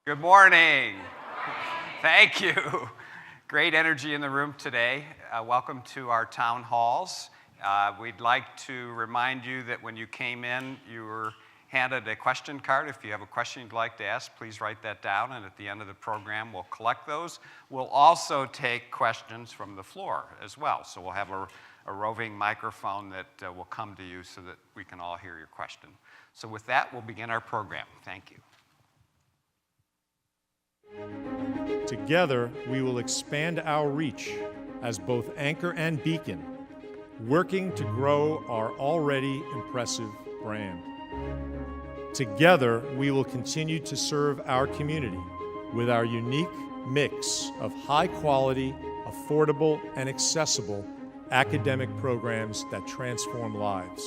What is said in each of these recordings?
Good morning. Thank you. Great energy in the room today. Welcome to our town halls. We'd like to remind you that when you came in, you were handed a question card. If you have a question you'd like to ask, please write that down, and at the end of the program, we'll collect those. We'll also take questions from the floor as well. So we'll have a roving microphone that will come to you so that we can all hear your question. So with that, we'll begin our program. Thank you. Together, we will expand our reach as both anchor and beacon, working to grow our already impressive brand. Together, we will continue to serve our community with our unique mix of high-quality, affordable, and accessible academic programs that transform lives.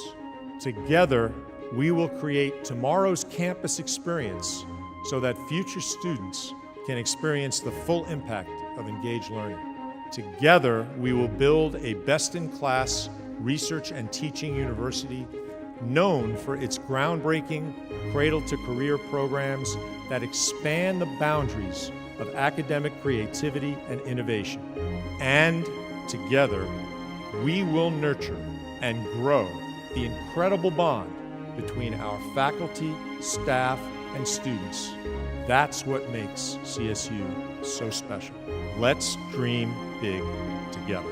Together, we will create tomorrow's campus experience so that future students can experience the full impact of engaged learning. Together, we will build a best-in-class research and teaching university known for its groundbreaking cradle-to-career programs that expand the boundaries of academic creativity and innovation. And together, we will nurture and grow the incredible bond between our faculty, staff, and students. That's what makes CSU so special. Let's dream big together.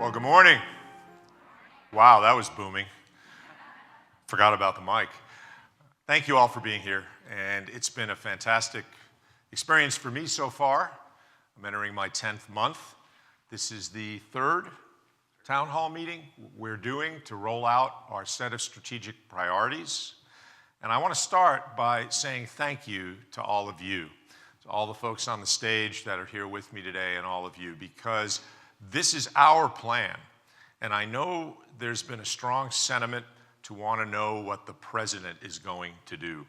Well, good morning. Wow, that was booming. Forgot about the mic. Thank you all for being here, and it's been a fantastic experience for me so far. I'm entering my 10th month. This is the third town hall meeting we're doing to roll out our set of strategic priorities. And I want to start by saying thank you to all of you, to all the folks on the stage that are here with me today and all of you, because this is our plan. And I know there's been a strong sentiment to want to know what the president is going to do.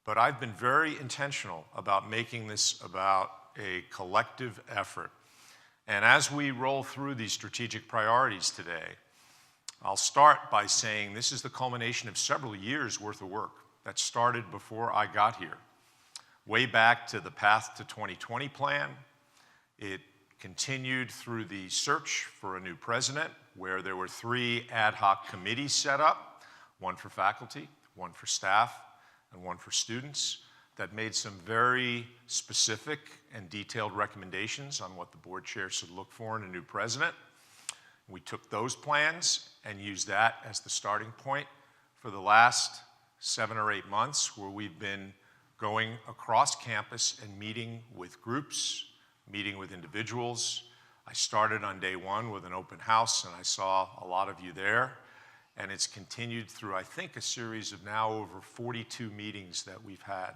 But I've been very intentional about making this about a collective effort. And as we roll through these strategic priorities today, I'll start by saying this is the culmination of several years' worth of work that started before I got here. Way back to the Path to 2020 plan. It continued through the search for a new president, where there were 3 ad hoc committees set up, one for faculty, one for staff, and one for students, that made some very specific and detailed recommendations on what the board chair should look for in a new president. We took those plans and used that as the starting point for the last 7 or 8 months, where we've been going across campus and meeting with groups, meeting with individuals. I started on day 1 with an open house, and I saw a lot of you there. And it's continued through, I think, a series of now over 42 meetings that we've had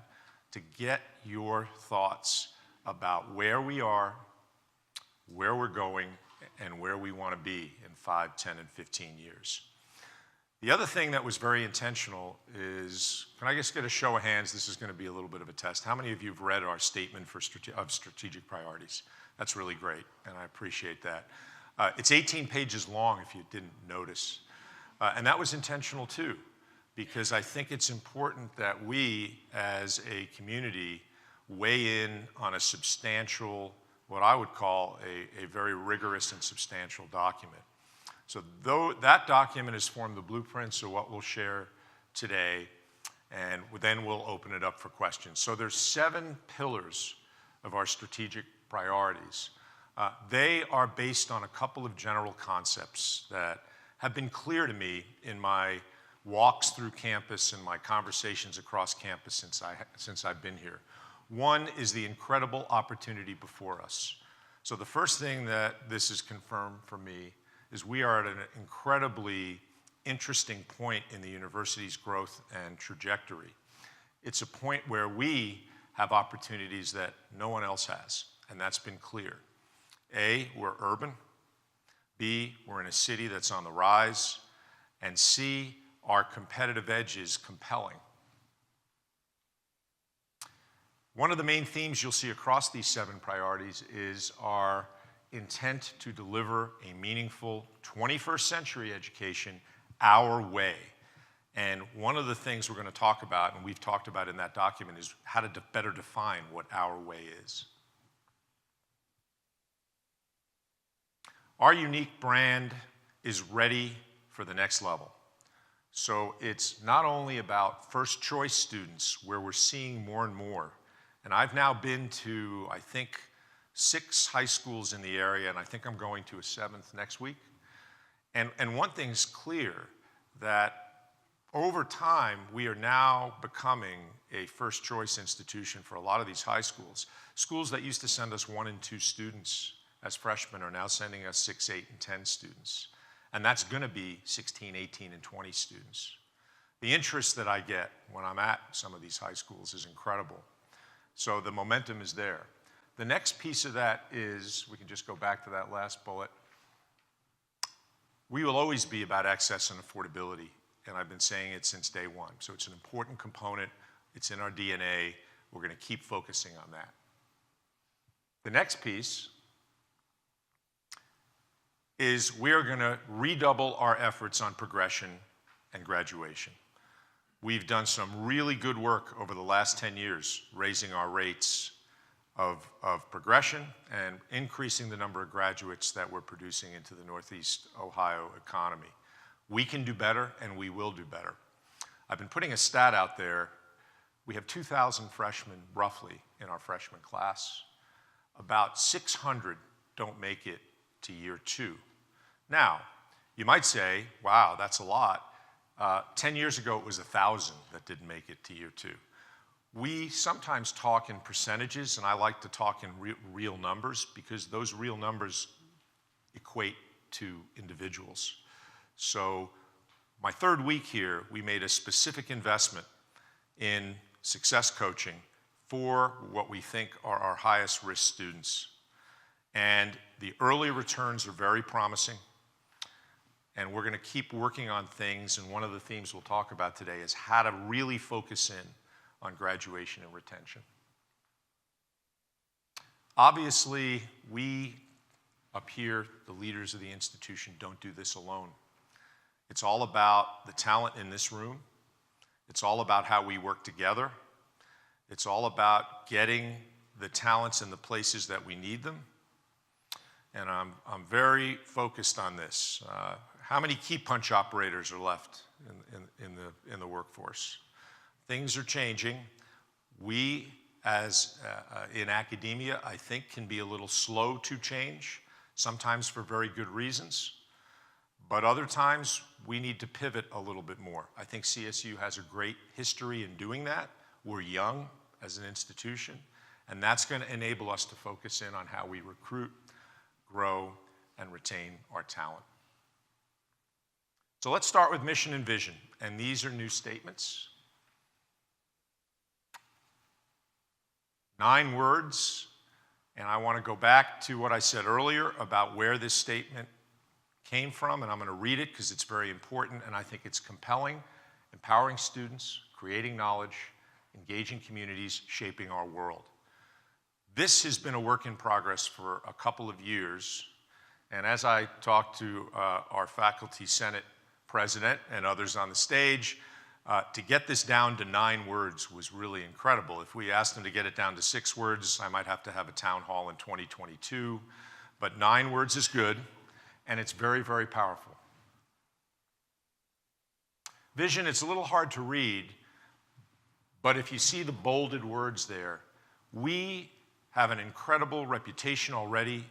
to get your thoughts about where we are, where we're going, and where we want to be in 5, 10, and 15 years. The other thing that was very intentional is, can I just get a show of hands? This is going to be a little bit of a test. How many of you have read our statement of strategic priorities? That's really great, and I appreciate that. It's 18 pages long, if you didn't notice. And that was intentional too, because I think it's important that we as a community weigh in on a substantial, what I would call a very rigorous and substantial document. So though that document has formed the blueprints of what we'll share today, and then we'll open it up for questions. So there's 7 pillars of our strategic priorities. They are based on a couple of general concepts that have been clear to me in my walks through campus and my conversations across campus since I've been here. One is the incredible opportunity before us. So the first thing that this has confirmed for me is we are at an incredibly interesting point in the university's growth and trajectory. It's a point where we have opportunities that no one else has, and that's been clear. A, we're urban. B, we're in a city that's on the rise. And C, our competitive edge is compelling. One of the main themes you'll see across these 7 priorities is our intent to deliver a meaningful 21st century education our way. And one of the things we're going to talk about, and we've talked about in that document, is how to better define what our way is. Our unique brand is ready for the next level. So it's not only about first choice students, where we're seeing more and more. And I've now been to, I think, 6 high schools in the area, and I think I'm going to a 7th next week. And one thing's clear, that over time, we are now becoming a first choice institution for a lot of these high schools. Schools that used to send us 1 and 2 students as freshmen are now sending us 6, 8, and 10 students. And that's going to be 16, 18, and 20 students. The interest that I get when I'm at some of these high schools is incredible. So the momentum is there. The next piece of that is, we can just go back to that last bullet. We will always be about access and affordability, and I've been saying it since day one. So it's an important component. It's in our DNA. We're going to keep focusing on that. The next piece is we are going to redouble our efforts on progression and graduation. We've done some really good work over the last 10 years, raising our rates of progression and increasing the number of graduates that we're producing into the Northeast Ohio economy. We can do better, and we will do better. I've been putting a stat out there. We have 2,000 freshmen, roughly, in our freshman class. About 600 don't make it to year 2. Now, you might say, wow, that's a lot. 10 years ago, it was 1,000 that didn't make it to year 2. We sometimes talk in percentages, and I like to talk in real numbers, because those real numbers equate to individuals. So my 3rd week here, we made a specific investment in success coaching for what we think are our highest risk students. And the early returns are very promising. And we're going to keep working on things, and one of the themes we'll talk about today is how to really focus in on graduation and retention. Obviously, we up here, the leaders of the institution, don't do this alone. It's all about the talent in this room. It's all about how we work together. It's all about getting the talents in the places that we need them. And I'm very focused on this. How many key punch operators are left in the workforce? Things are changing. We, as in academia, I think can be a little slow to change, sometimes for very good reasons. But other times, we need to pivot a little bit more. I think CSU has a great history in doing that. We're young as an institution, and that's going to enable us to focus in on how we recruit, grow, and retain our talent. So let's start with mission and vision, and these are new statements. 9 words, and I want to go back to what I said earlier about where this statement came from, and I'm going to read it because it's very important, and I think it's compelling. Empowering students, creating knowledge, engaging communities, shaping our world. This has been a work in progress for a couple of years, and as I talked to our faculty senate president and others on the stage, to get this down to 9 words was really incredible. If we asked them to get it down to 6 words, I might have to have a town hall in 2022, but 9 words is good, and it's very, very powerful. Vision, it's a little hard to read, but if you see the bolded words there, we have an incredible reputation already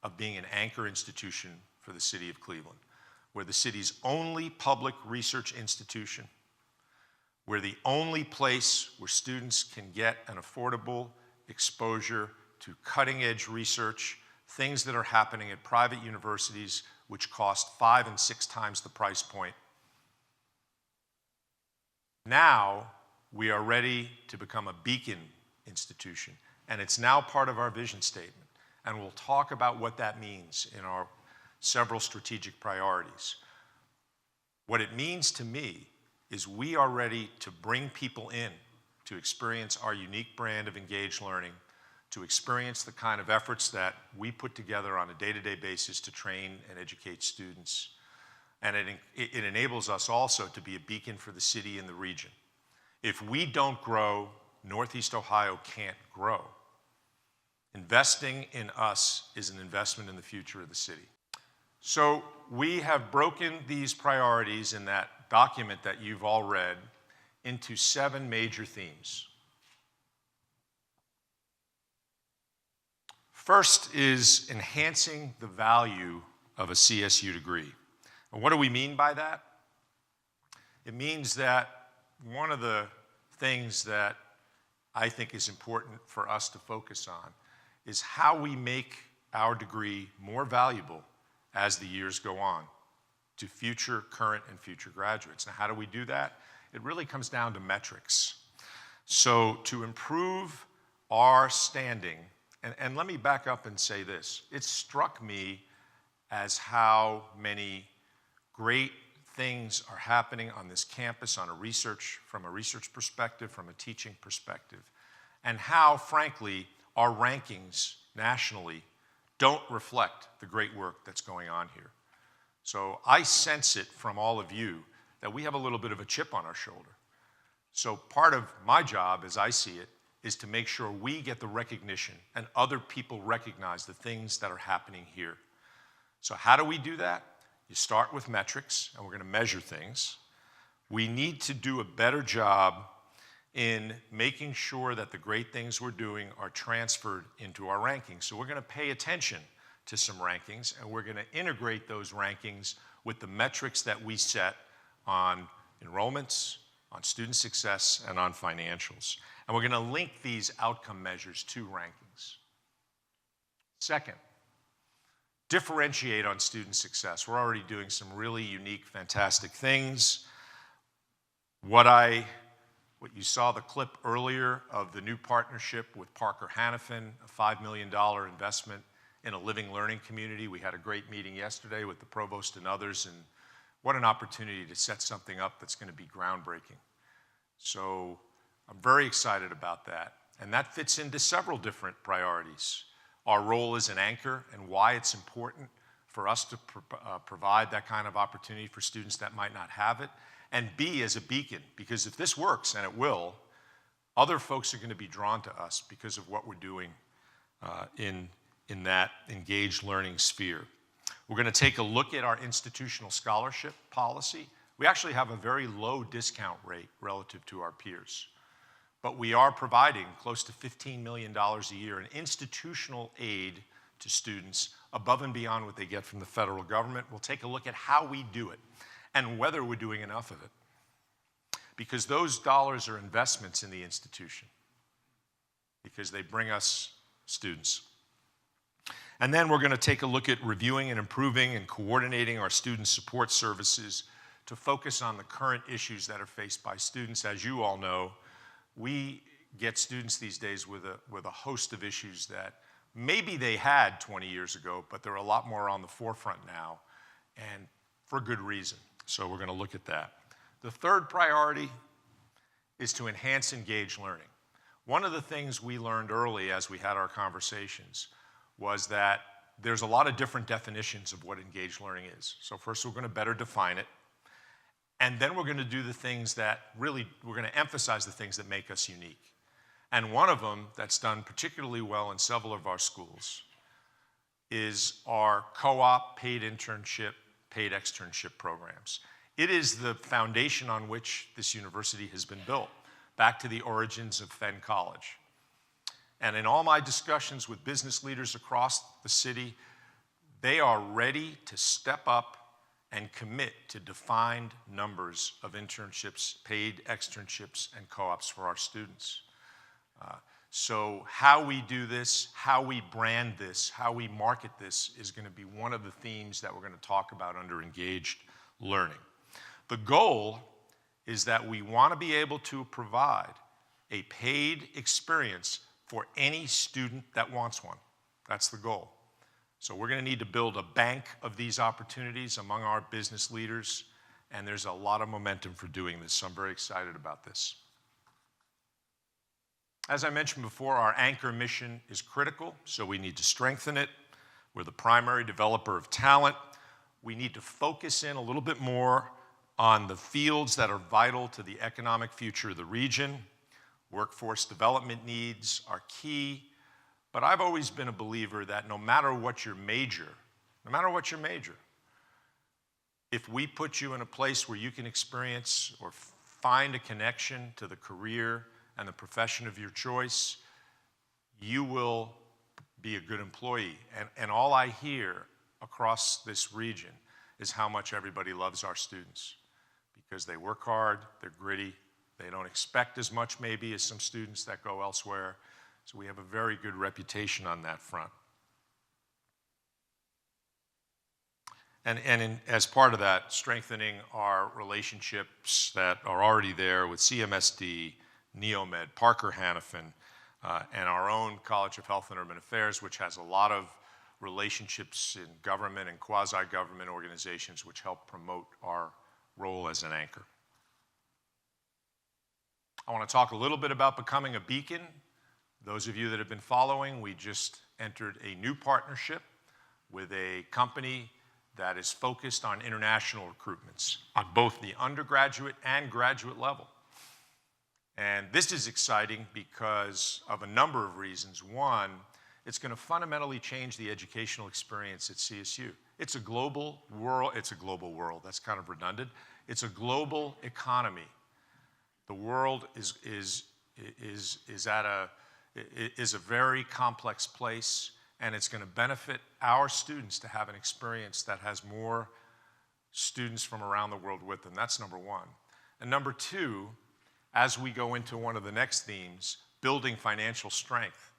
of being an anchor institution for the city of Cleveland. We're the city's only public research institution. We're the only place where students can get an affordable exposure to cutting-edge research, things that are happening at private universities which cost 5 and 6 times the price point. Now, we are ready to become a beacon institution, and it's now part of our vision statement. And we'll talk about what that means in our several strategic priorities. What it means to me is we are ready to bring people in to experience our unique brand of engaged learning, to experience the kind of efforts that we put together on a day-to-day basis to train and educate students. And it enables us also to be a beacon for the city and the region. If we don't grow, Northeast Ohio can't grow. Investing in us is an investment in the future of the city. So we have broken these priorities in that document that you've all read into 7 major themes. First is enhancing the value of a CSU degree. And what do we mean by that? It means that one of the things that I think is important for us to focus on is how we make our degree more valuable as the years go on to future, current, and future graduates. Now, how do we do that? It really comes down to metrics. So to improve our standing, and let me back up and say this, it struck me as how many great things are happening on this campus from a research perspective, from a teaching perspective, and how, frankly, our rankings nationally don't reflect the great work that's going on here. So I sense it from all of you that we have a little bit of a chip on our shoulder. So part of my job, as I see it, is to make sure we get the recognition and other people recognize the things that are happening here. So how do we do that? You start with metrics, and we're going to measure things. We need to do a better job in making sure that the great things we're doing are transferred into our rankings. So we're going to pay attention to some rankings, and we're going to integrate those rankings with the metrics that we set on enrollments, on student success, and on financials. And we're going to link these outcome measures to rankings. Second, differentiate on student success. We're already doing some really unique, fantastic things. What you saw the clip earlier of the new partnership with Parker Hannifin, a $5 million investment in a living learning community. We had a great meeting yesterday with the provost and others, and what an opportunity to set something up that's going to be groundbreaking. So I'm very excited about that. And that fits into several different priorities. Our role as an anchor and why it's important for us to provide that kind of opportunity for students that might not have it. And B, as a beacon, because if this works, and it will, other folks are going to be drawn to us because of what we're doing in that engaged learning sphere. We're going to take a look at our institutional scholarship policy. We actually have a very low discount rate relative to our peers, but we are providing close to $15 million a year in institutional aid to students above and beyond what they get from the federal government. We'll take a look at how we do it and whether we're doing enough of it, because those dollars are investments in the institution, because they bring us students. And then we're going to take a look at reviewing and improving and coordinating our student support services to focus on the current issues that are faced by students. As you all know, we get students these days with a host of issues that maybe they had 20 years ago, but they're a lot more on the forefront now, and for good reason. So we're going to look at that. The third priority is to enhance engaged learning. One of the things we learned early as we had our conversations was that there's a lot of different definitions of what engaged learning is. So first we're going to better define it, and then we're going to do the things that we're going to emphasize the things that make us unique. And one of them that's done particularly well in several of our schools is our co-op, paid internship, paid externship programs. It is the foundation on which this university has been built, back to the origins of Fenn College. And in all my discussions with business leaders across the city, they are ready to step up and commit to defined numbers of internships, paid externships, and co-ops for our students. So how we do this, how we brand this, how we market this is going to be one of the themes that we're going to talk about under engaged learning. The goal is that we want to be able to provide a paid experience for any student that wants one. That's the goal. So we're going to need to build a bank of these opportunities among our business leaders, and there's a lot of momentum for doing this, so I'm very excited about this. As I mentioned before, our anchor mission is critical, so we need to strengthen it. We're the primary developer of talent. We need to focus in a little bit more on the fields that are vital to the economic future of the region. Workforce development needs are key, but I've always been a believer that no matter what your major, if we put you in a place where you can experience or find a connection to the career and the profession of your choice, you will be a good employee. And all I hear across this region is how much everybody loves our students, because they work hard, they're gritty, they don't expect as much maybe as some students that go elsewhere. So we have a very good reputation on that front. As part of that, strengthening our relationships that are already there with CMSD, NeoMed, Parker Hannifin, and our own College of Health and Urban Affairs, which has a lot of relationships in government and quasi-government organizations which help promote our role as an anchor. I want to talk a little bit about becoming a beacon. Those of you that have been following, we just entered a new partnership with a company that is focused on international recruitments on both the undergraduate and graduate level. And this is exciting because of a number of reasons. One, it's going to fundamentally change the educational experience at CSU. It's a global world. That's kind of redundant. It's a global economy. The world is a very complex place, and it's going to benefit our students to have an experience that has more students from around the world with them. That's number one. And number two, as we go into one of the next themes, building financial strength,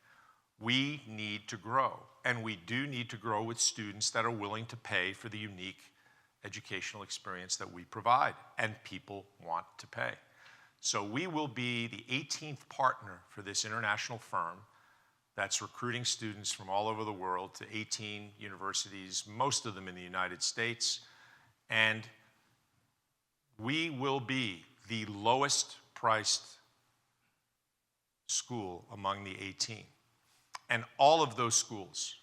we need to grow. And we do need to grow with students that are willing to pay for the unique educational experience that we provide, and people want to pay. So we will be the 18th partner for this international firm that's recruiting students from all over the world to 18 universities, most of them in the United States. And we will be the lowest priced school among the 18. And all of those schools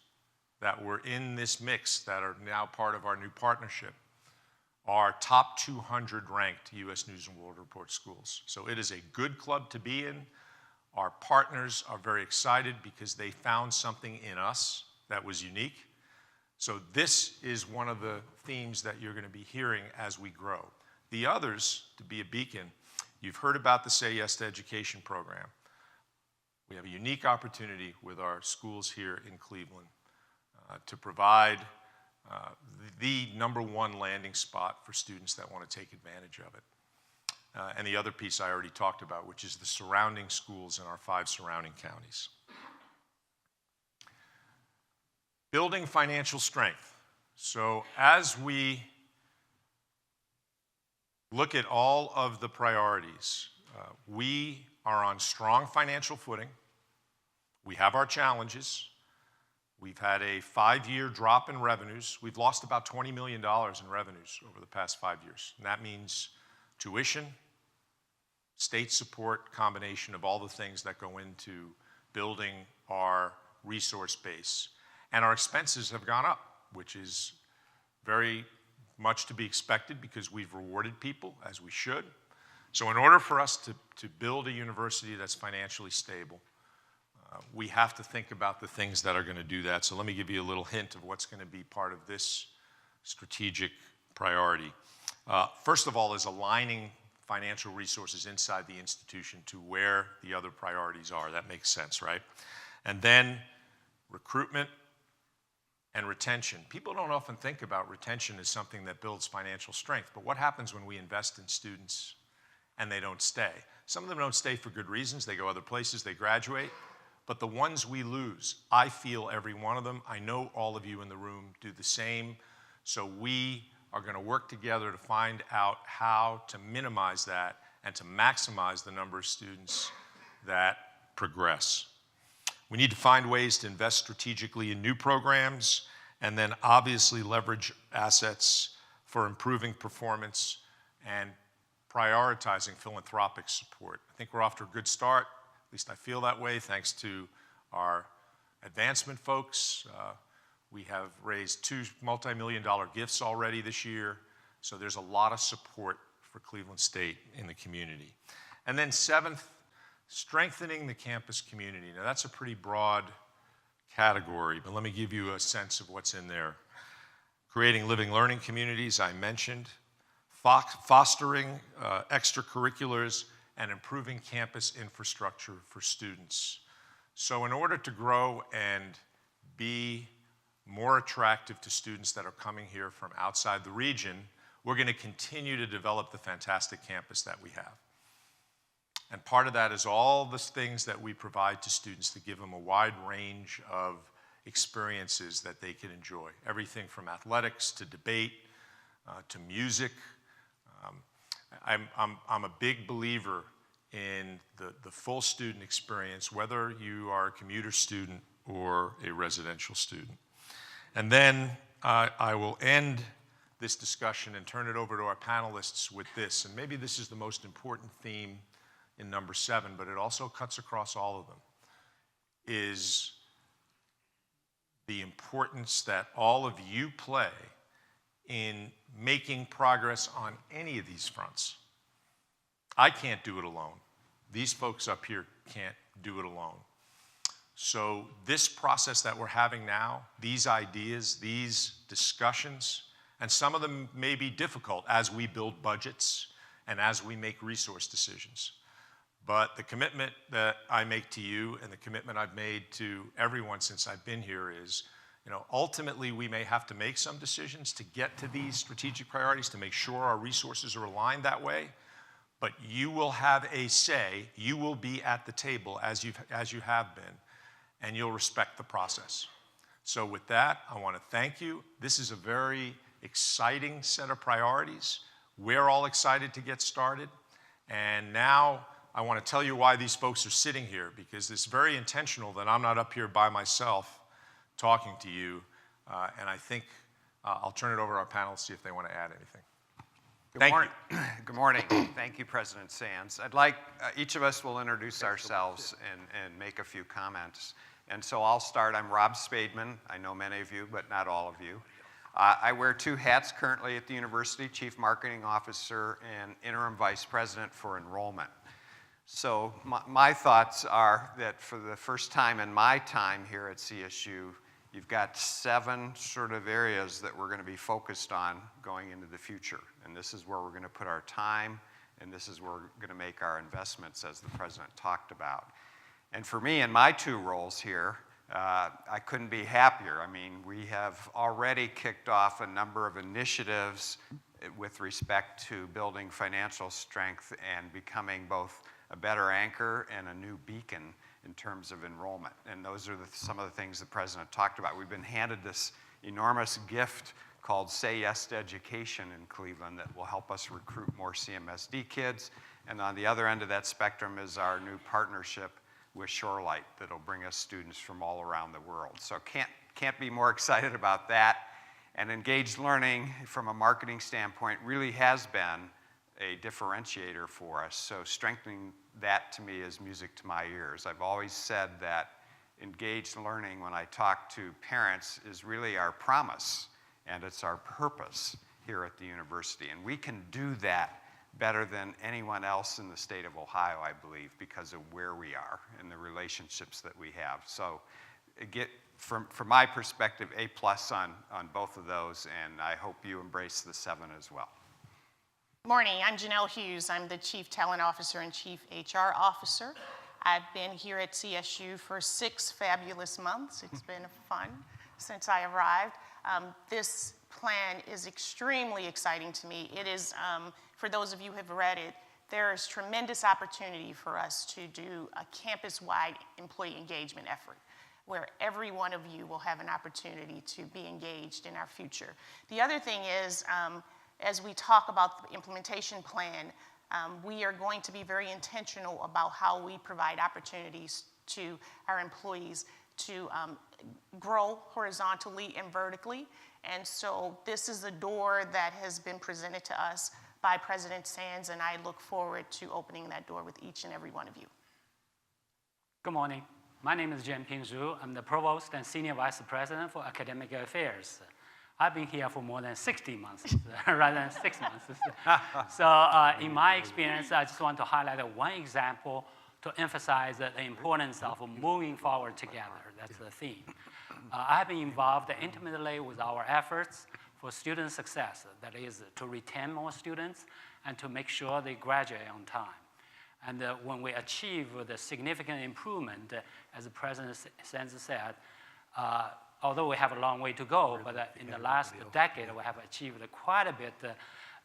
that were in this mix that are now part of our new partnership are top 200 ranked U.S. News and World Report schools. So it is a good club to be in. Our partners are very excited because they found something in us that was unique. So this is one of the themes that you're going to be hearing as we grow. The others, to be a beacon, you've heard about the Say Yes to Education program. We have a unique opportunity with our schools here in Cleveland to provide the number one landing spot for students that want to take advantage of it. And the other piece I already talked about, which is the surrounding schools in our 5 surrounding counties. Building financial strength. So as we look at all of the priorities, we are on strong financial footing. We have our challenges. We've had a 5-year drop in revenues. We've lost about $20 million in revenues over the past 5 years. And that means tuition, state support, combination of all the things that go into building our resource base. And our expenses have gone up, which is very much to be expected because we've rewarded people as we should. So in order for us to build a university that's financially stable, we have to think about the things that are going to do that. So let me give you a little hint of what's going to be part of this strategic priority. First of all is aligning financial resources inside the institution to where the other priorities are. That makes sense, right? And then recruitment and retention. People don't often think about retention as something that builds financial strength, but what happens when we invest in students and they don't stay? Some of them don't stay for good reasons. They go other places, they graduate. But the ones we lose, I feel every one of them. I know all of you in the room do the same. So we are going to work together to find out how to minimize that and to maximize the number of students that progress. We need to find ways to invest strategically in new programs and then obviously leverage assets for improving performance and prioritizing philanthropic support. I think we're off to a good start. least I feel that way, thanks to our advancement folks. We have raised 2 multi-million-dollar gifts already this year, so there's a lot of support for Cleveland State in the community. And then 7th, strengthening the campus community. Now that's a pretty broad category, but let me give you a sense of what's in there. Creating living learning communities, I mentioned. Fostering extracurriculars and improving campus infrastructure for students. So in order to grow and be more attractive to students that are coming here from outside the region, we're going to continue to develop the fantastic campus that we have. And part of that is all the things that we provide to students to give them a wide range of experiences that they can enjoy. Everything from athletics to debate to music. I'm a big believer in the full student experience, whether you are a commuter student or a residential student. And then I will end this discussion and turn it over to our panelists with this. And maybe this is the most important theme in number 7, but it also cuts across all of them, is the importance that all of you play in making progress on any of these fronts. I can't do it alone. These folks up here can't do it alone. So this process that we're having now, these ideas, these discussions, and some of them may be difficult as we build budgets and as we make resource decisions. But the commitment that I make to you and the commitment I've made to everyone since I've been here is, ultimately we may have to make some decisions to get to these strategic priorities to make sure our resources are aligned that way. But you will have a say, you will be at the table as you have been, and you'll respect the process. So with that, I want to thank you. This is a very exciting set of priorities. We're all excited to get started. And now I want to tell you why these folks are sitting here, because it's very intentional that I'm not up here by myself talking to you. And I think I'll turn it over to our panelists to see if they want to add anything. Good morning. Good morning. Thank you, President Sands. I'd like, each of us will introduce ourselves and make a few comments. And so I'll start. I'm Rob Spademan. I know many of you, but not all of you. I wear 2 hats currently at the university, Chief Marketing Officer and Interim Vice President for Enrollment. So my thoughts are that for the first time in my time here at CSU, you've got 7 sort of areas that we're going to be focused on going into the future. And this is where we're going to put our time, and this is where we're going to make our investments, as the President talked about. And for me, in my 2 roles here, I couldn't be happier. I mean, we have already kicked off a number of initiatives with respect to building financial strength and becoming both a better anchor and a new beacon in terms of enrollment. And those are some of the things the President talked about. We've been handed this enormous gift called Say Yes to Education in Cleveland that will help us recruit more CMSD kids. And on the other end of that spectrum is our new partnership with Shorelight that'll bring us students from all around the world. So can't be more excited about that. And engaged learning from a marketing standpoint really has been a differentiator for us. So strengthening that to me is music to my ears. I've always said that engaged learning, when I talk to parents, is really our promise and it's our purpose here at the university. And we can do that better than anyone else in the state of Ohio, I believe, because of where we are and the relationships that we have. So from my perspective, A+ on both of those, and I hope you embrace the 7 as well. Morning, I'm Janelle Hughes. I'm the Chief Talent Officer and Chief HR Officer. I've been here at CSU for 6 fabulous months. It's been fun since I arrived. This plan is extremely exciting to me. It is, for those of you who have read it, there is tremendous opportunity for us to do a campus-wide employee engagement effort where every one of you will have an opportunity to be engaged in our future. The other thing is, as we talk about the implementation plan, we are going to be very intentional about how we provide opportunities to our employees to grow horizontally and vertically. And so this is a door that has been presented to us by President Sands, and I look forward to opening that door with each and every one of you. Good morning. My name is Jianping Zhu. I'm the Provost and Senior Vice President for Academic Affairs. I've been here for more than 60 months rather than 6 months. So in my experience, I just want to highlight one example to emphasize the importance of moving forward together. That's the theme. I have been involved intimately with our efforts for student success, that is, to retain more students and to make sure they graduate on time. And when we achieve the significant improvement, as the President said, although we have a long way to go, but in the last decade, we have achieved quite a bit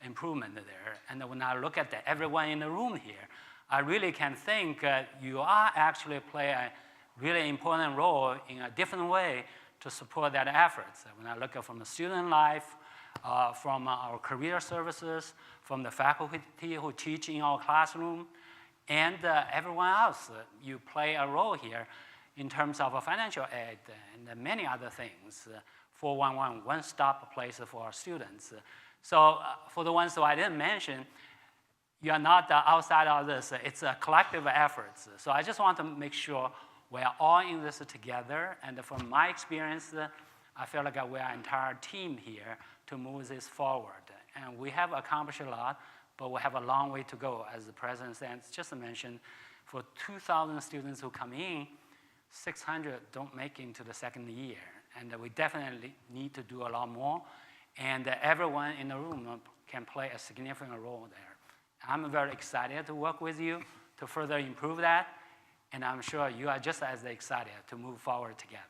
improvement there. And when I look at everyone in the room here, I really can think you are actually play a really important role in a different way to support that efforts. When I look at from the student life, from our career services, from the faculty who teach in our classroom, and everyone else, you play a role here in terms of a financial aid and many other things. 411, one-stop place for our students. So for the ones who I didn't mention, you are not outside of this. It's a collective effort. So I just want to make sure we are all in this together. And from my experience, I feel like we are an entire team here to move this forward. And we have accomplished a lot, but we have a long way to go. As the President just mentioned, for 2,000 students who come in, 600 don't make it into the second year. And we definitely need to do a lot more. And everyone in the room can play a significant role there. I'm very excited to work with you to further improve that. And I'm sure you are just as excited to move forward together.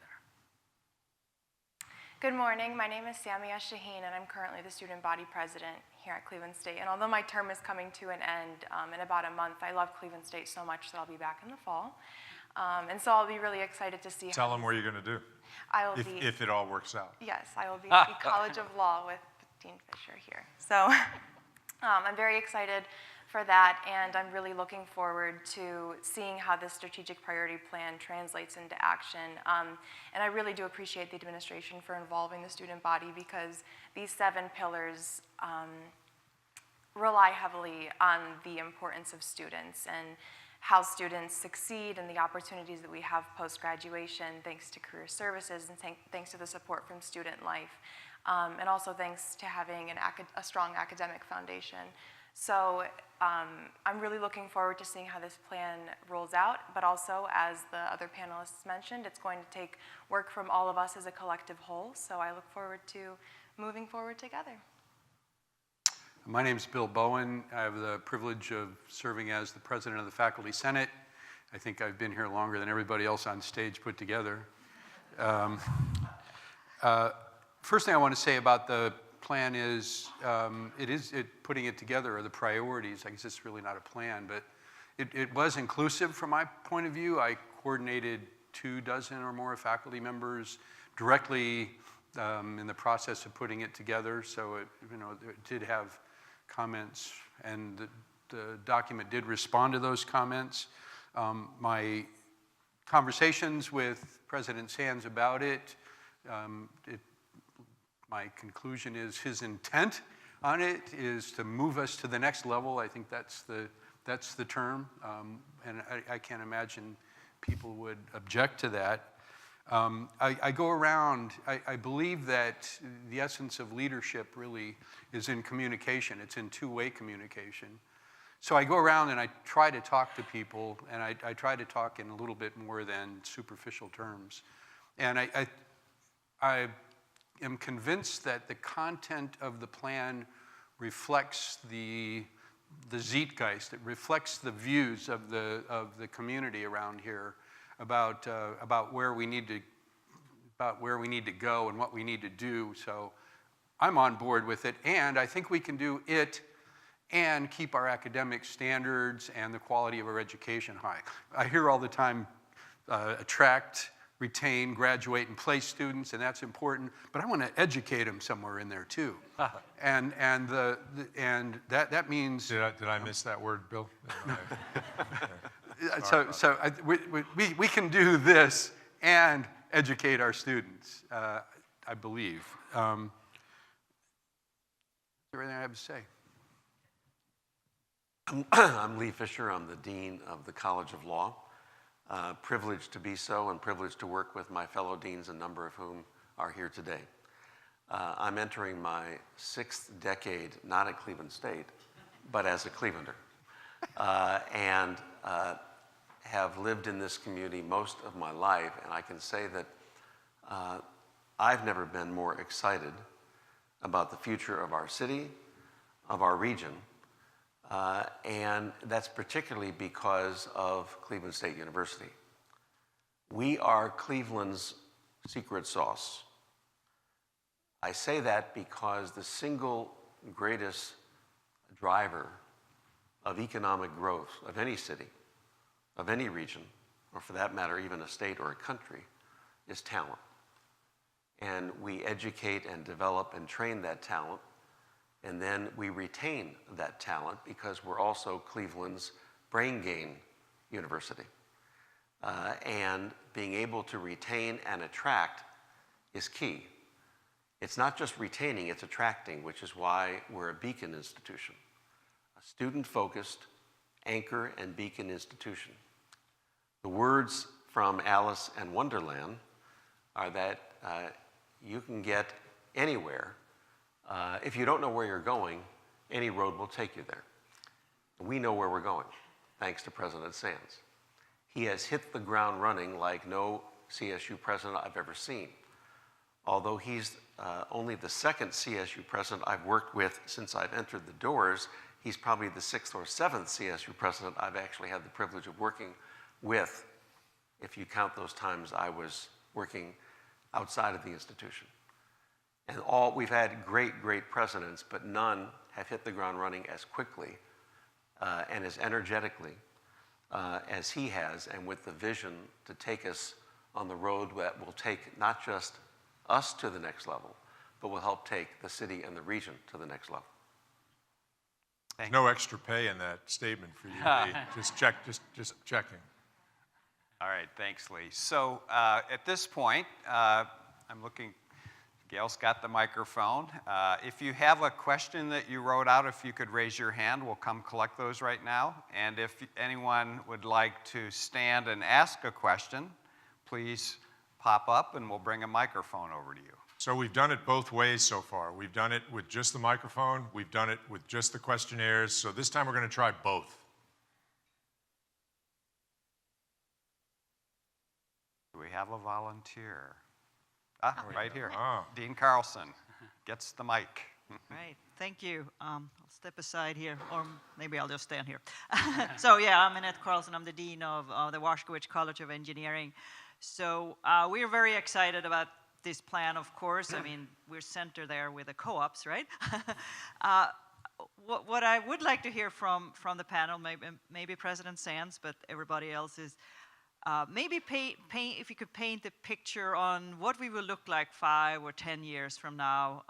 Good morning. My name is Samia Shaheen, and I'm currently the student body president here at Cleveland State. And although my term is coming to an end in about a month, I love Cleveland State so much that I'll be back in the fall. And so I'll be really excited to see. Tell them where you're going to do. I will be. If it all works out. Yes, I will be at the College of Law with Dean Fisher here. So I'm very excited for that, and I'm really looking forward to seeing how this strategic priority plan translates into action. And I really do appreciate the administration for involving the student body, because these 7 pillars rely heavily on the importance of students and how students succeed and the opportunities that we have post-graduation thanks to career services and thanks to the support from Student Life, and also thanks to having a strong academic foundation. So I'm really looking forward to seeing how this plan rolls out, but also, as the other panelists mentioned, it's going to take work from all of us as a collective whole, so I look forward to moving forward together. My name is Bill Bowen. I have the privilege of serving as the president of the Faculty Senate. I think I've been here longer than everybody else on stage put together. First thing I want to say about the plan is, putting it together, or the priorities. I guess it's really not a plan, but it was inclusive from my point of view. I coordinated 24 or more faculty members directly in the process of putting it together. So it did have comments, and the document did respond to those comments. My conversations with President Sands about it, my conclusion is his intent on it is to move us to the next level. I think that's the term, and I can't imagine people would object to that. I go around, I believe that the essence of leadership really is in communication. It's in two-way communication. So I go around and I try to talk to people, and I try to talk in a little bit more than superficial terms. And I am convinced that the content of the plan reflects the zeitgeist. It reflects the views of the community around here about where we need to go and what we need to do. So I'm on board with it, and I think we can do it and keep our academic standards and the quality of our education high. I hear all the time, attract, retain, graduate, and place students, and that's important, but I want to educate them somewhere in there too. And that means... Did I miss that word, Bill? We can do this and educate our students, I believe. That's everything I have to say. I'm Lee Fisher. I'm the Dean of the College of Law. Privileged to be so, and privileged to work with my fellow deans, a number of whom are here today. I'm entering my 6th decade, not at Cleveland State, but as a Clevelander, and have lived in this community most of my life, and I can say that I've never been more excited about the future of our city, of our region, and that's particularly because of Cleveland State University. We are Cleveland's secret sauce. I say that because the single greatest driver of economic growth of any city, of any region, or for that matter, even a state or a country, is talent. And we educate and develop and train that talent, and then we retain that talent because we're also Cleveland's brain gain university. And being able to retain and attract is key. It's not just retaining, it's attracting, which is why we're a beacon institution, a student-focused anchor and beacon institution. The words from Alice in Wonderland are that you can get anywhere. If you don't know where you're going, any road will take you there. We know where we're going, thanks to President Sands. He has hit the ground running like no CSU president I've ever seen. Although he's only the 2nd CSU president I've worked with since I've entered the doors, he's probably the 6th or 7th CSU president I've actually had the privilege of working with, if you count those times I was working outside of the institution. And we've had great, great presidents, but none have hit the ground running as quickly and as energetically as he has, and with the vision to take us on the road that will take not just us to the next level, but will help take the city and the region to the next level. There's no extra pay in that statement for you, Lee. Just checking. All right, thanks, Lee. So at this point, I'm looking, Gail's got the microphone. If you have a question that you wrote out, if you could raise your hand, we'll come collect those right now. And if anyone would like to stand and ask a question, please pop up and we'll bring a microphone over to you. So we've done it both ways so far. We've done it with just the microphone. We've done it with just the questionnaires. So this time we're going to try both. Do we have a volunteer? Right here. Ah. Dean Carlson gets the mic. Right, thank you. I'll step aside here, or maybe I'll just stand here. So yeah, I'm Annette Carlson. I'm the Dean of the Washkowicz College of Engineering. So we're very excited about this plan, of course. I mean, we're centered there with the co-ops, right? What I would like to hear from the panel, maybe President Sands, but everybody else is, maybe if you could paint a picture on what we will look like 5 or 10 years from now.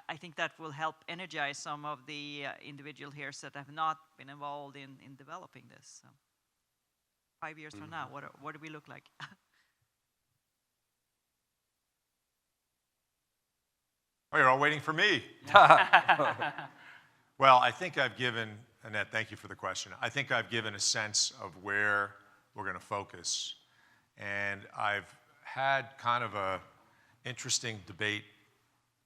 I think that will help energize some of the individuals here that have not been involved in developing this. So 5 years from now, what do we look like? Oh, you're all waiting for me. Well, I think I've given, Annette, thank you for the question. I think I've given a sense of where we're going to focus. And I've had kind of a interesting debate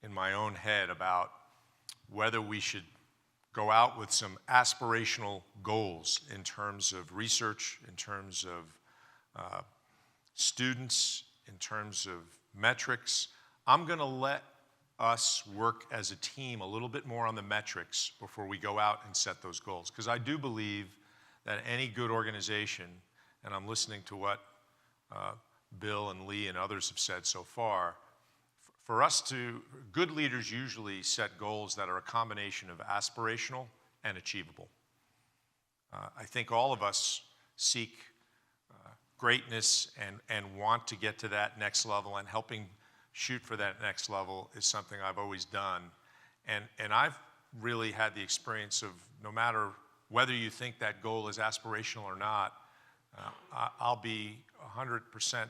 in my own head about whether we should go out with some aspirational goals in terms of research, in terms of students, in terms of metrics. I'm going to let us work as a team a little bit more on the metrics before we go out and set those goals. Because I do believe that any good organization, and I'm listening to what Bill and Lee and others have said so far, for us to, good leaders usually set goals that are a combination of aspirational and achievable. I think all of us seek greatness and want to get to that next level, and helping shoot for that next level is something I've always done. And I've really had the experience of, no matter whether you think that goal is aspirational or not, I'll be 100%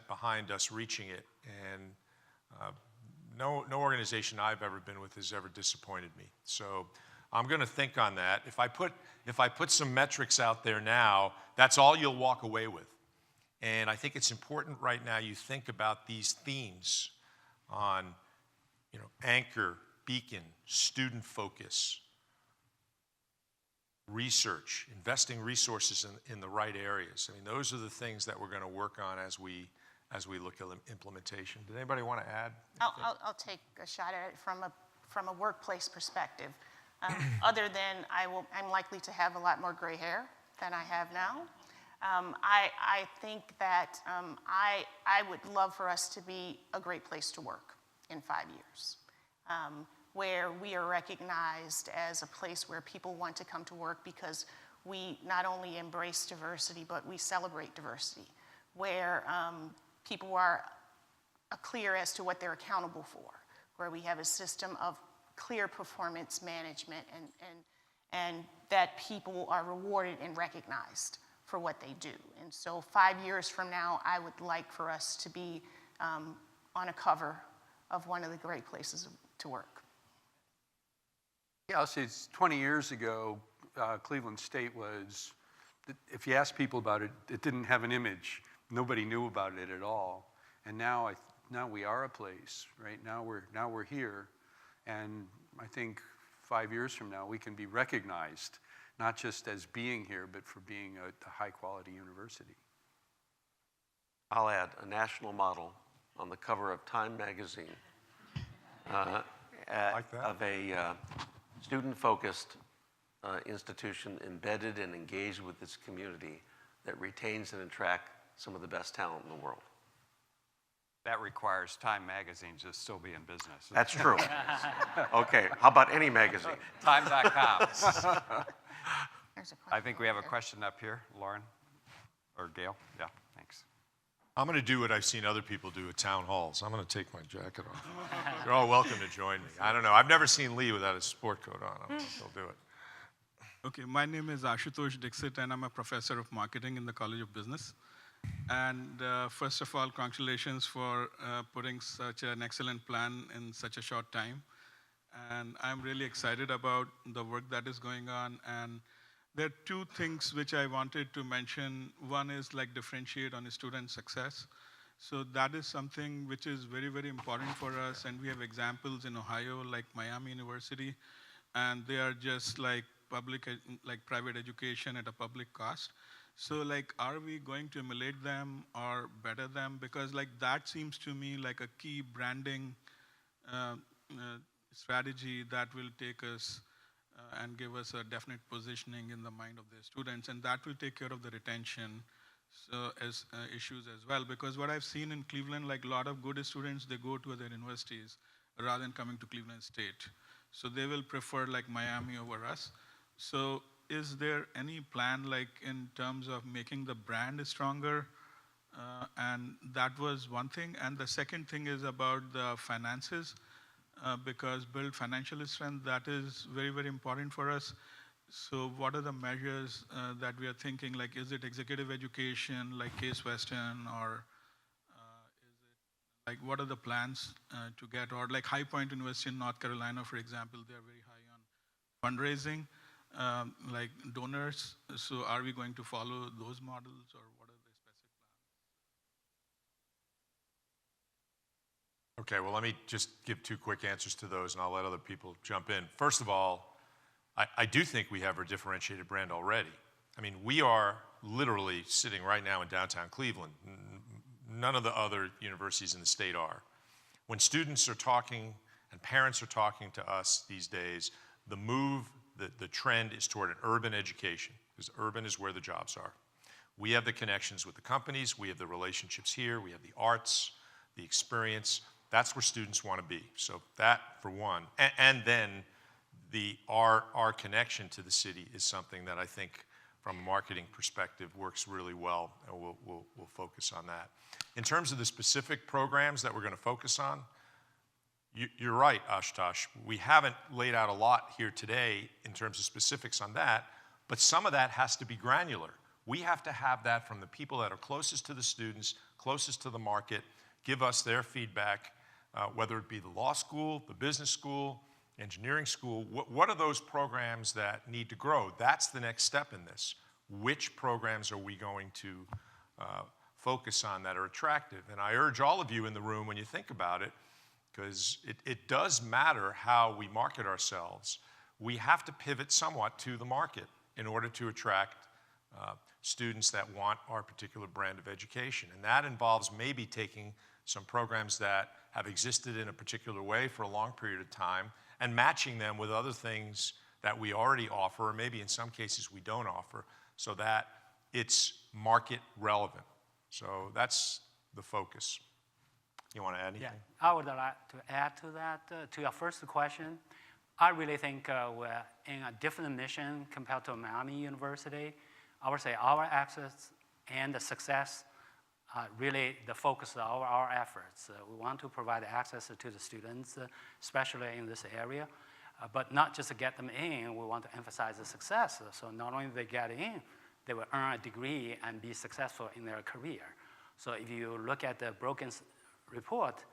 behind us reaching it. And no organization I've ever been with has ever disappointed me. So I'm going to think on that. If I put some metrics out there now, that's all you'll walk away with. And I think it's important right now you think about these themes on, anchor, beacon, student focus, research, investing resources in the right areas. I mean, those are the things that we're going to work on as we look at implementation. Did anybody want to add? I'll take a shot at it from a workplace perspective. Other than I'm likely to have a lot more gray hair than I have now. I think that I would love for us to be a great place to work in 5 years, where we are recognized as a place where people want to come to work because we not only embrace diversity, but we celebrate diversity, where people are clear as to what they're accountable for, where we have a system of clear performance management and that people are rewarded and recognized for what they do. And so 5 years from now, I would like for us to be on a cover of one of the great places to work. Yeah, I'll say it's 20 years ago, Cleveland State was, if you ask people about it, it didn't have an image. Nobody knew about it at all. And now we are a place, right? Now we're here. And I think 5 years from now, we can be recognized, not just as being here, but for being a high-quality university. I'll add a national model on the cover of Time magazine Like that? of a student-focused institution embedded and engaged with its community that retains and attracts some of the best talent in the world. That requires Time magazine to still be in business. That's true. Okay, how about any magazine? Time.com. There's a I think we have a question question up here, Lauren or Gail. Yeah, thanks. I'm going to do what I've seen other people do at town halls. I'm going to take my jacket off. You're all welcome to join me. I don't know. I've never seen Lee without a sport coat on. I don't know if he'll do it. Okay, my name is Ashutosh Dixit, and I'm a professor of marketing in the College of Business. And first of all, congratulations for putting such an excellent plan in such a short time. And I'm really excited about the work that is going on. And there are two things which I wanted to mention. One is like differentiate on student success. So that is something which is very, very important for us. And we have examples in Ohio, like Miami University, and they are just like private education at a public cost. So like, are we going to emulate them or better them? Because like that seems to me like a key branding strategy that will take us and give us a definite positioning in the mind of the students, and that will take care of the retention issues as well. Because what I've seen in Cleveland, like a lot of good students, they go to other universities rather than coming to Cleveland State. So they will prefer like Miami over us. So is there any plan like in terms of making the brand stronger? And that was one thing. And the second thing is about the finances. Because build financial strength, that is very, very important for us. So what are the measures that we are thinking? Like, is it executive education, like Case Western, or is it, like, what are the plans to get? Or like High Point University in North Carolina, for example, they're very high on fundraising, like donors. So are we going to follow those models, or what are the specific plans? Okay, well, let me just give two quick answers to those, and I'll let other people jump in. First of all, I do think we have a differentiated brand already. I mean, we are literally sitting right now in downtown Cleveland. None of the other universities in the state are. When students are talking and parents are talking to us these days, the trend is toward an urban education, because urban is where the jobs are. We have the connections with the companies, we have the relationships here, we have the arts, the experience. That's where students want to be. So that, for one. And then our connection to the city is something that I think, from a marketing perspective, works really well, and we'll focus on that. In terms of the specific programs that we're going to focus on, you're right, Ashutosh. We haven't laid out a lot here today in terms of specifics on that, but some of that has to be granular. We have to have that from the people that are closest to the students, closest to the market, give us their feedback, whether it be the law school, the business school, engineering school. What are those programs that need to grow? That's the next step in this. Which programs are we going to focus on that are attractive. And I urge all of you in the room, when you think about it, because it does matter how we market ourselves, we have to pivot somewhat to the market in order to attract students that want our particular brand of education. And that involves maybe taking some programs that have existed in a particular way for a long period of time and matching them with other things that we already offer, or maybe in some cases we don't offer, so that it's market relevant. So that's the focus. You want to add anything? Yeah, I would like to add to that, to your first question. I really think we're in a different mission compared to Miami University. I would say our access and the success are really the focus of our efforts. We want to provide access to the students, especially in this area, but not just to get them in, we want to emphasize the success. So not only they get in, they will earn a degree and be successful in their career. So if you look at the Brookings report,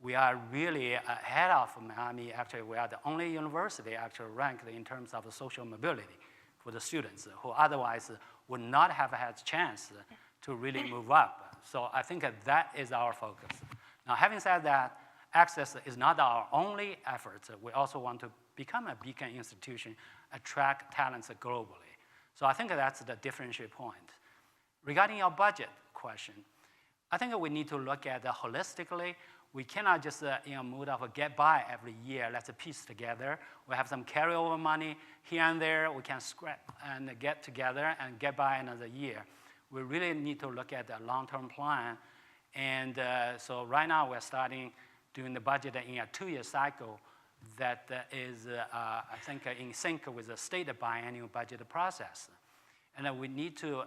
we are really ahead of Miami. Actually, we are the only university actually ranked in terms of social mobility for the students who otherwise would not have had a chance to really move up. So I think that is our focus. Now, having said that, access is not our only effort. We also want to become a beacon institution, attract talents globally. So I think that's the differential point. Regarding your budget question, I think we need to look at it holistically. We cannot just in a mood of get by every year, let's piece together. We have some carryover money here and there, we can scrap and get together and get by another year. We really need to look at the long-term plan. And so right now we're starting doing the budget in a 2-year cycle that is, I think, in sync with the state biannual budget process. And we need to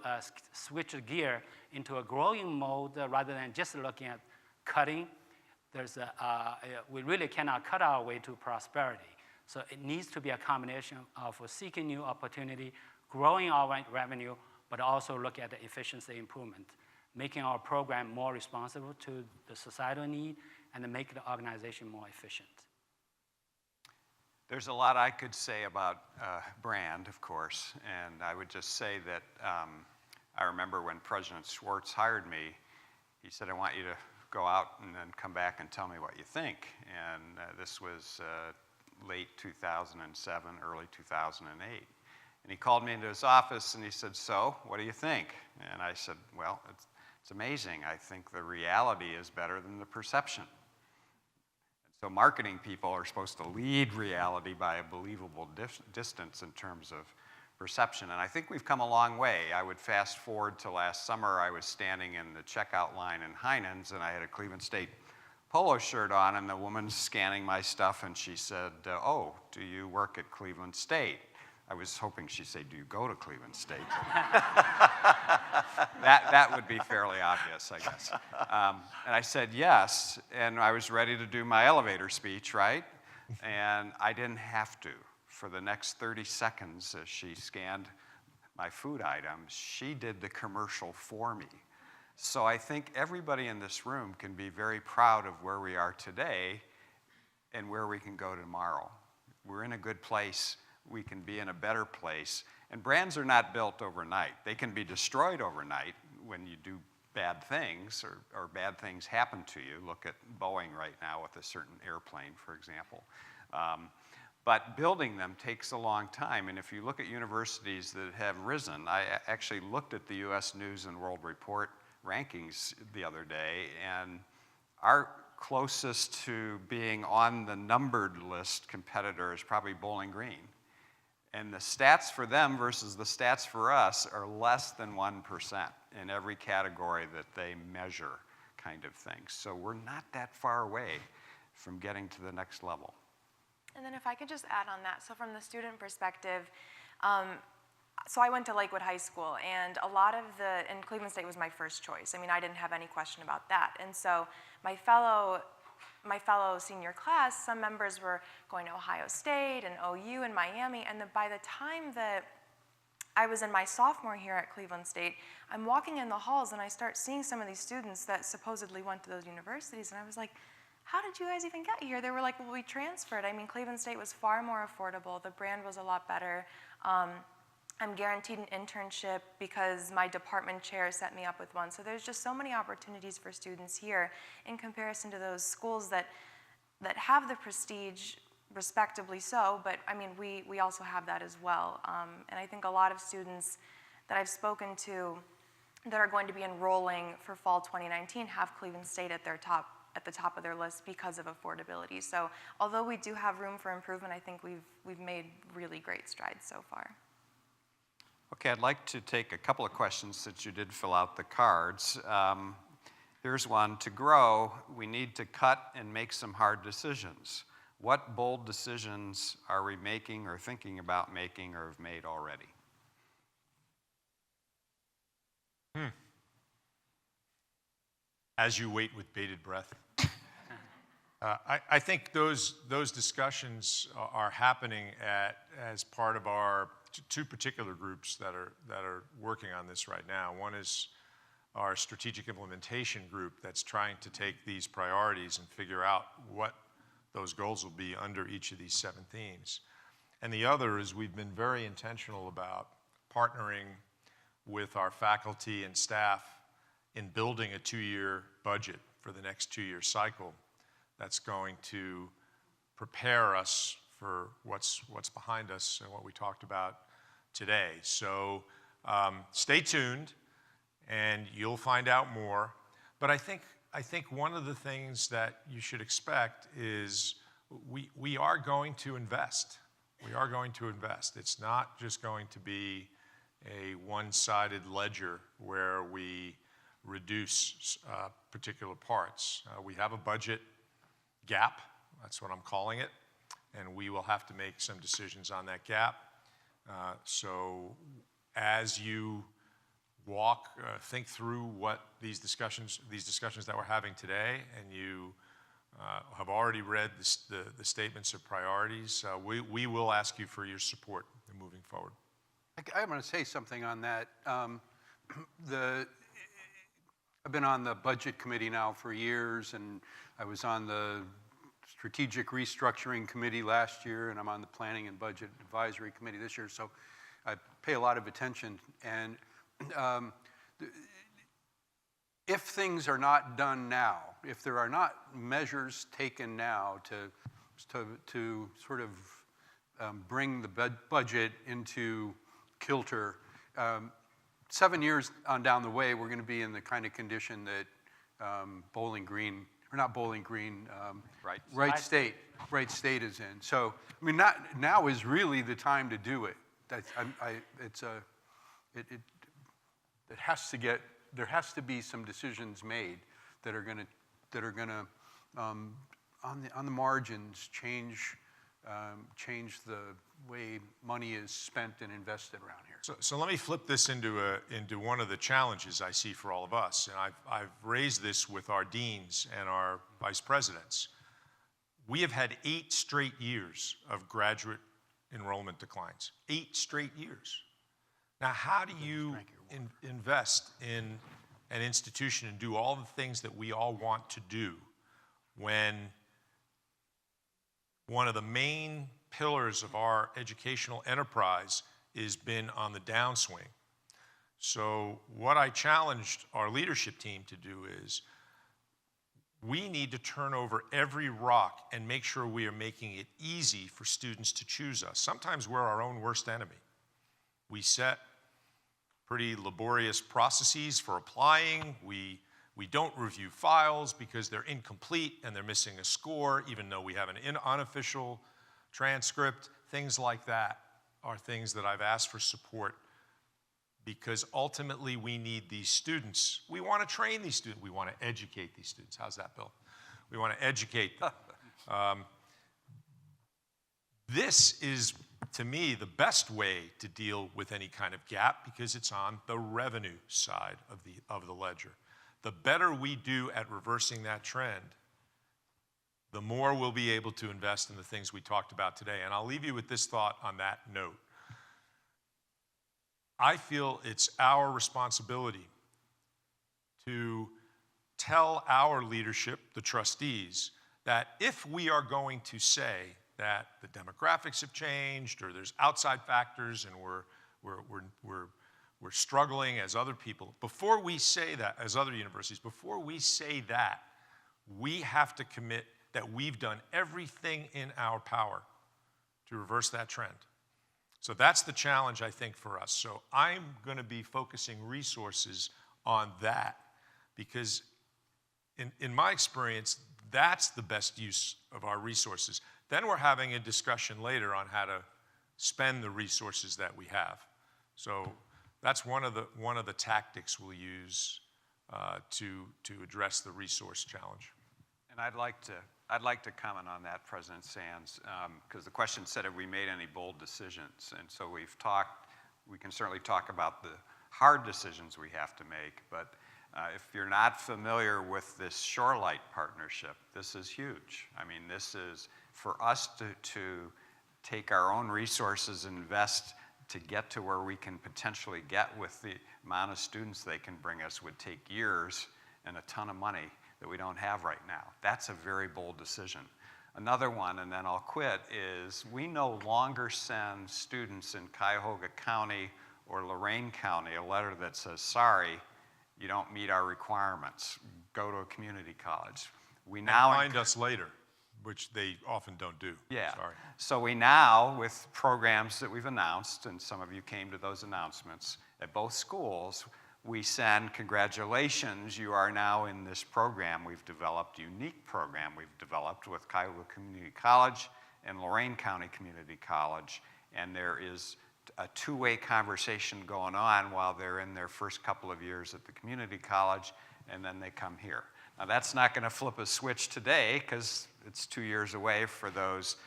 switch the gear into a growing mode rather than just looking at cutting. We really cannot cut our way to prosperity. So it needs to be a combination of seeking new opportunity, growing our revenue, but also look at the efficiency improvement, making our program more responsive to the societal need, and then make the organization more efficient. There's a lot I could say about brand, of course, and I would just say that I remember when President Schwartz hired me, he said, I want you to go out and then come back and tell me what you think. And this was late 2007, early 2008. And he called me into his office and he said, so, what do you think? And I said, well, it's amazing. I think the reality is better than the perception. So marketing people are supposed to lead reality by a believable distance in terms of perception. And I think we've come a long way. I would fast forward to last summer. I was standing in the checkout line in Heinen's, and I had a Cleveland State polo shirt on, and the woman's scanning my stuff, and she said, oh, do you work at Cleveland State? I was hoping she'd say, do you go to Cleveland State? that would be fairly obvious, I guess. And I said yes, and I was ready to do my elevator speech, right? And I didn't have to. For the next 30 seconds, as she scanned my food items, she did the commercial for me. So I think everybody in this room can be very proud of where we are today and where we can go tomorrow. We're in a good place. We can be in a better place. And brands are not built overnight. They can be destroyed overnight when you do bad things or bad things happen to you. Look at Boeing right now with a certain airplane, for example. But building them takes a long time. And if you look at universities that have risen, I actually looked at the US News and World Report rankings the other day, and our closest to being on the numbered list competitor is probably Bowling Green. And the stats for them versus the stats for us are less than 1% in every category that they measure, kind of thing. So we're not that far away from getting to the next level. And then if I could just add on that, so from the student perspective, so I went to Lakewood High School, and a lot of and Cleveland State was my first choice. I mean, I didn't have any question about that. And so my fellow senior class, some members were going to Ohio State and OU and Miami, and by the time that I was in my sophomore year at Cleveland State, I'm walking in the halls and I start seeing some of these students that supposedly went to those universities, and I was like, how did you guys even get here? They were like, well, we transferred. I mean, Cleveland State was far more affordable. The brand was a lot better. I'm guaranteed an internship because my department chair set me up with one. So there's just so many opportunities for students here in comparison to those schools that have the prestige, respectably so, but I mean, we also have that as well. And I think a lot of students that I've spoken to that are going to be enrolling for fall 2019 have Cleveland State at the top of their list because of affordability. So although we do have room for improvement, I think we've made really great strides so far. Okay, I'd like to take a couple of questions since you did fill out the cards. Here's one. To grow, we need to cut and make some hard decisions. What bold decisions are we making or thinking about making or have made already? As you wait with bated breath. I think those discussions are happening as part of our two particular groups that are working on this right now. One is our strategic implementation group that's trying to take these priorities and figure out what those goals will be under each of these 7 themes. And the other is we've been very intentional about partnering with our faculty and staff in building a 2-year budget for the next 2-year cycle that's going to prepare us for what's behind us and what we talked about today. So stay tuned and you'll find out more. But I think one of the things that you should expect is we are going to invest. We are going to invest. It's not just going to be a one-sided ledger where we reduce particular parts. We have a budget gap, that's what I'm calling it, and we will have to make some decisions on that gap. So as you think through what these discussions that we're having today, and you have already read the statements of priorities, we will ask you for your support in moving forward. I want to say something on that. I've been on the budget committee now for years, and I was on the strategic restructuring committee last year, and I'm on the planning and budget advisory committee this year, so I pay a lot of attention. And if things are not done now, if there are not measures taken now to sort of bring the budget into kilter, 7 years on down the way, we're going to be in the kind of condition that Bowling Green, or not Bowling Green, Wright State is in. So, I mean, now is really the time to do it. There has to be some decisions made that are going to on the margins change the way money is spent and invested around here. So let me flip this into one of the challenges I see for all of us, and I've raised this with our deans and our vice presidents. We have had 8 straight years of graduate enrollment declines. 8 straight years. Now, how do you invest in an institution and do all the things that we all want to do when one of the main pillars of our educational enterprise has been on the downswing? So what I challenged our leadership team to do is we need to turn over every rock and make sure we are making it easy for students to choose us. Sometimes we're our own worst enemy. We set pretty laborious processes for applying. We don't review files because they're incomplete and they're missing a score, even though we have an unofficial transcript. Things like that are things that I've asked for support, because ultimately we need these students. We want to train these students. We want to educate these students. How's that, Bill? We want to educate them. This is, to me, the best way to deal with any kind of gap, because it's on the revenue side of the ledger. The better we do at reversing that trend, the more we'll be able to invest in the things we talked about today. And I'll leave you with this thought on that note. I feel it's our responsibility to tell our leadership, the trustees, that if we are going to say that the demographics have changed or there's outside factors and we're struggling as other people. Before we say that, as other universities, before we say that, we have to commit that we've done everything in our power to reverse that trend. So that's the challenge, I think, for us. So I'm going to be focusing resources on that because in my experience, that's the best use of our resources. Then we're having a discussion later on how to spend the resources that we have. So that's one of the tactics we'll use to address the resource challenge. And I'd like to comment on that, President Sands, because the question said, have we made any bold decisions? And so we can certainly talk about the hard decisions we have to make, but if you're not familiar with this Shorelight partnership, this is huge. I mean, this is, for us to take our own resources and invest to get to where we can potentially get with the amount of students they can bring us would take years and a ton of money that we don't have right now. That's a very bold decision. Another one, and then I'll quit, is we no longer send students in Cuyahoga County or Lorain County a letter that says, sorry, you don't meet our requirements. Go to a community college. We now find us later, which they often don't do. Yeah. Sorry. So we now, with programs that we've announced, and some of you came to those announcements, at both schools, we send congratulations, you are now in this program we've developed, unique program we've developed with Cuyahoga Community College and Lorain County Community College, and there is a two-way conversation going on while they're in their first couple of years at the community college, and then they come here. Now that's not going to flip a switch today because it's 2 years away for those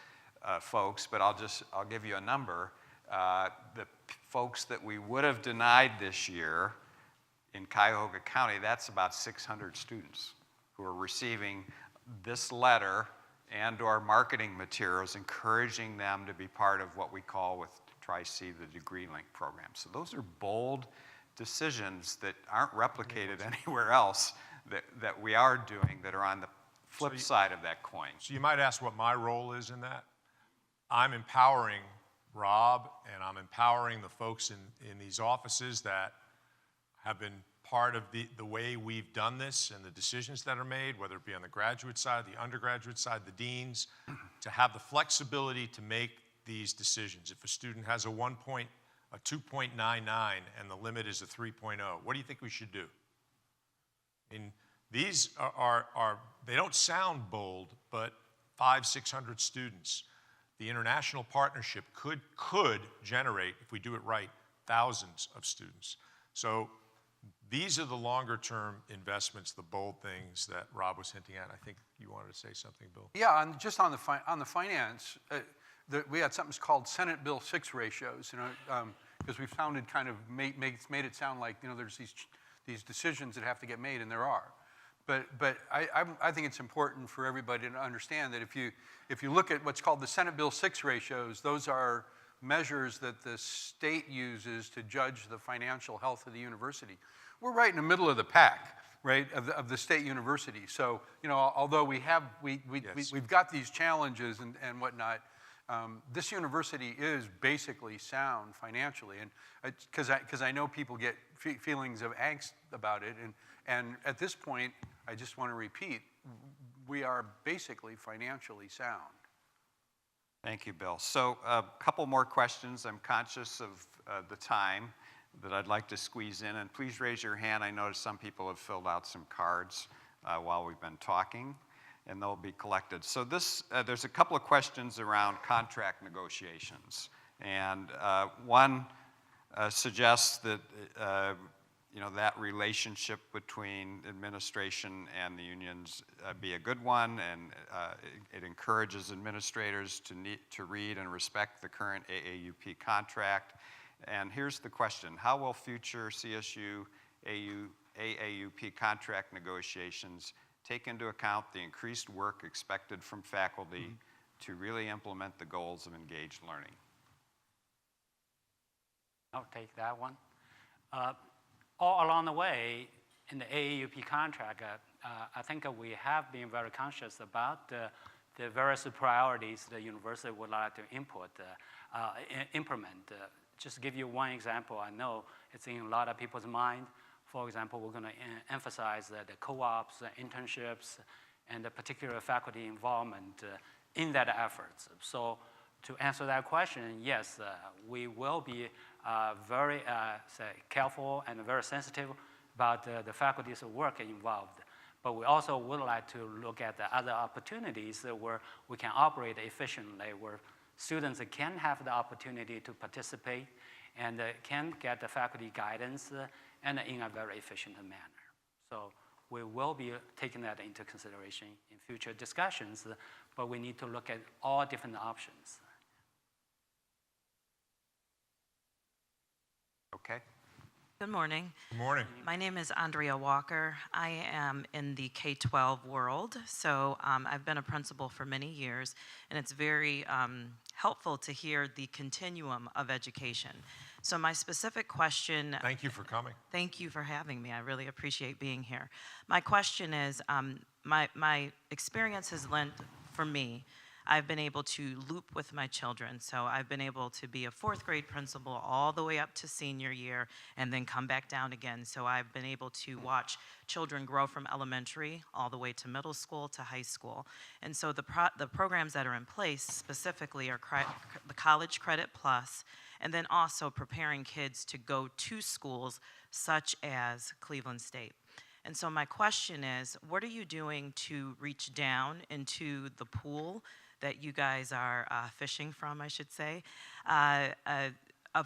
folks, but I'll give you a number. The folks that we would have denied this year in Cuyahoga County, that's about 600 students who are receiving this letter and or marketing materials encouraging them to be part of what we call with Tri-C the Degree Link program. So those are bold decisions that aren't replicated anywhere else that we are doing that are on the flip side of that coin. So you might ask what my role is in that. I'm empowering Rob and I'm empowering the folks in these offices that have been part of the way we've done this and the decisions that are made, whether it be on the graduate side, the undergraduate side, the deans, to have the flexibility to make these decisions. If a student has a 2.99 and the limit is a 3.0, what do you think we should do? And these are they don't sound bold, but 500-600 students. The international partnership could generate, if we do it right, thousands of students. So these are the longer term investments, the bold things that Rob was hinting at. I think you wanted to say something, Bill. Yeah, just on the finance, we had something called Senate Bill 6 ratios, because we found it kind of made it sound like, there's these decisions that have to get made, and there are. But I think it's important for everybody to understand that if you look at what's called the Senate Bill 6 ratios, those are measures that the state uses to judge the financial health of the university. We're right in the middle of the pack, right, of the state university. So, although we've got these challenges and whatnot, this university is basically sound financially, and because I know people get feelings of angst about it, and at this point, I just want to repeat, we are basically financially sound. Thank you, Bill. So a couple more questions. I'm conscious of the time that I'd like to squeeze in, and please raise your hand. I noticed some people have filled out some cards while we've been talking, and they'll be collected. So there's a couple of questions around contract negotiations, and one suggests that that relationship between administration and the unions be a good one, and it encourages administrators to read and respect the current AAUP contract. And here's the question: how will future CSU AAUP contract negotiations take into account the increased work expected from faculty to really implement the goals of engaged learning? I'll take that one. All along the way in the AAUP contract, I think we have been very conscious about the various priorities the university would like to implement. just give you one example, I know it's in a lot of people's mind. For example, we're going to emphasize the co-ops, internships, and the particular faculty involvement in that efforts. So to answer that question, yes, we will be very careful and very sensitive about the faculty's work involved. But we also would like to look at the other opportunities where we can operate efficiently, where students can have the opportunity to participate and can get the faculty guidance and in a very efficient manner. So we will be taking that into consideration in future discussions, but we need to look at all different options. Okay. Good morning. Good morning. My name is Andrea Walker. I am in the K-12 world, so I've been a principal for many years, and it's very helpful to hear the continuum of education. So my specific question... Thank you for coming. Thank you for having me. I really appreciate being here. My question is, my experience has lent, for me, I've been able to loop with my children. So I've been able to be a 4th grade principal all the way up to senior year and then come back down again. So I've been able to watch children grow from elementary all the way to middle school to high school. And so the programs that are in place specifically are the College Credit Plus, and then also preparing kids to go to schools such as Cleveland State. And so my question is, what are you doing to reach down into the pool that you guys are fishing from, I should say,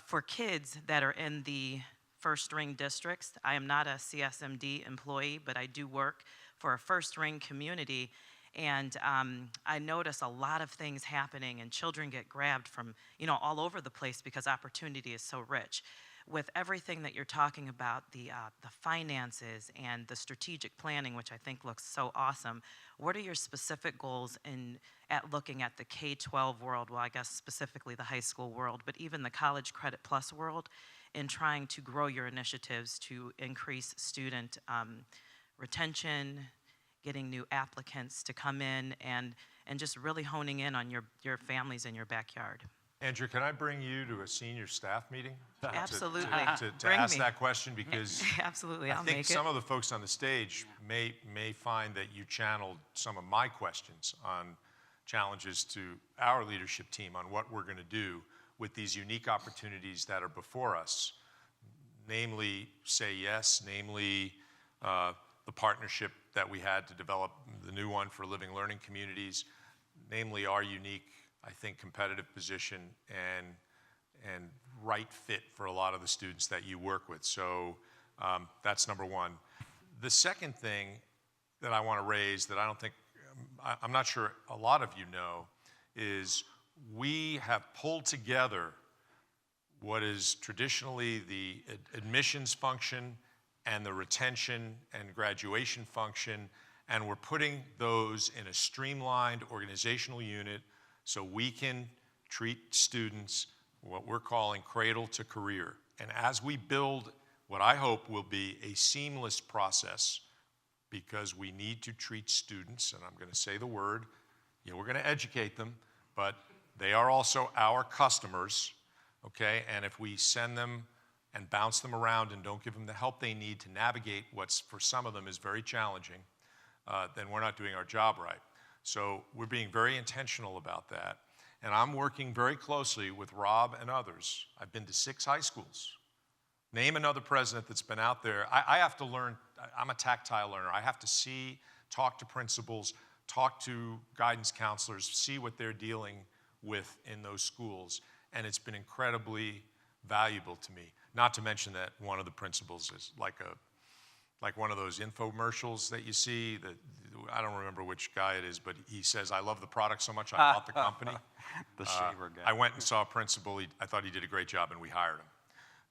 for kids that are in the first ring districts? I am not a CSMD employee, but I do work for a first ring community. And I notice a lot of things happening, and children get grabbed from, all over the place because opportunity is so rich. With everything that you're talking about, the finances and the strategic planning, which I think looks so awesome, what are your specific goals at looking at the K-12 world, well, I guess specifically the high school world, but even the College Credit Plus world, in trying to grow your initiatives to increase student retention, getting new applicants to come in, and just really honing in on your families in your backyard? Andrew, can I bring you to a senior staff meeting? Absolutely. To ask that question, because absolutely, I I'll think make some it. of the folks on the stage may find that you channeled some of my questions on challenges to our leadership team on what we're going to do with these unique opportunities that are before us, namely Say Yes, namely the partnership that we had to develop the new one for living learning communities, namely our unique, I think, competitive position and right fit for a lot of the students that you work with. So that's number one. The second thing that I want to raise that I don't think, I'm not sure a lot of you know, is we have pulled together what is traditionally the admissions function and the retention and graduation function, and we're putting those in a streamlined organizational unit so we can treat students what we're calling cradle to career. And as we build what I hope will be a seamless process, because we need to treat students, and I'm going to say the word, we're going to educate them, but they are also our customers, okay? And if we send them and bounce them around and don't give them the help they need to navigate what's for some of them is very challenging, then we're not doing our job right. So we're being very intentional about that. And I'm working very closely with Rob and others. I've been to 6 high schools. Name another president that's been out there. I have to learn, I'm a tactile learner. I have to see, talk to principals, talk to guidance counselors, see what they're dealing with in those schools. And it's been incredibly valuable to me. Not to mention that one of the principals is like one of those infomercials that you see. I don't remember which guy it is, but he says, "I love the product so much, I bought the company." The shaver guy. I went and saw a principal. I thought he did a great job, and we hired him.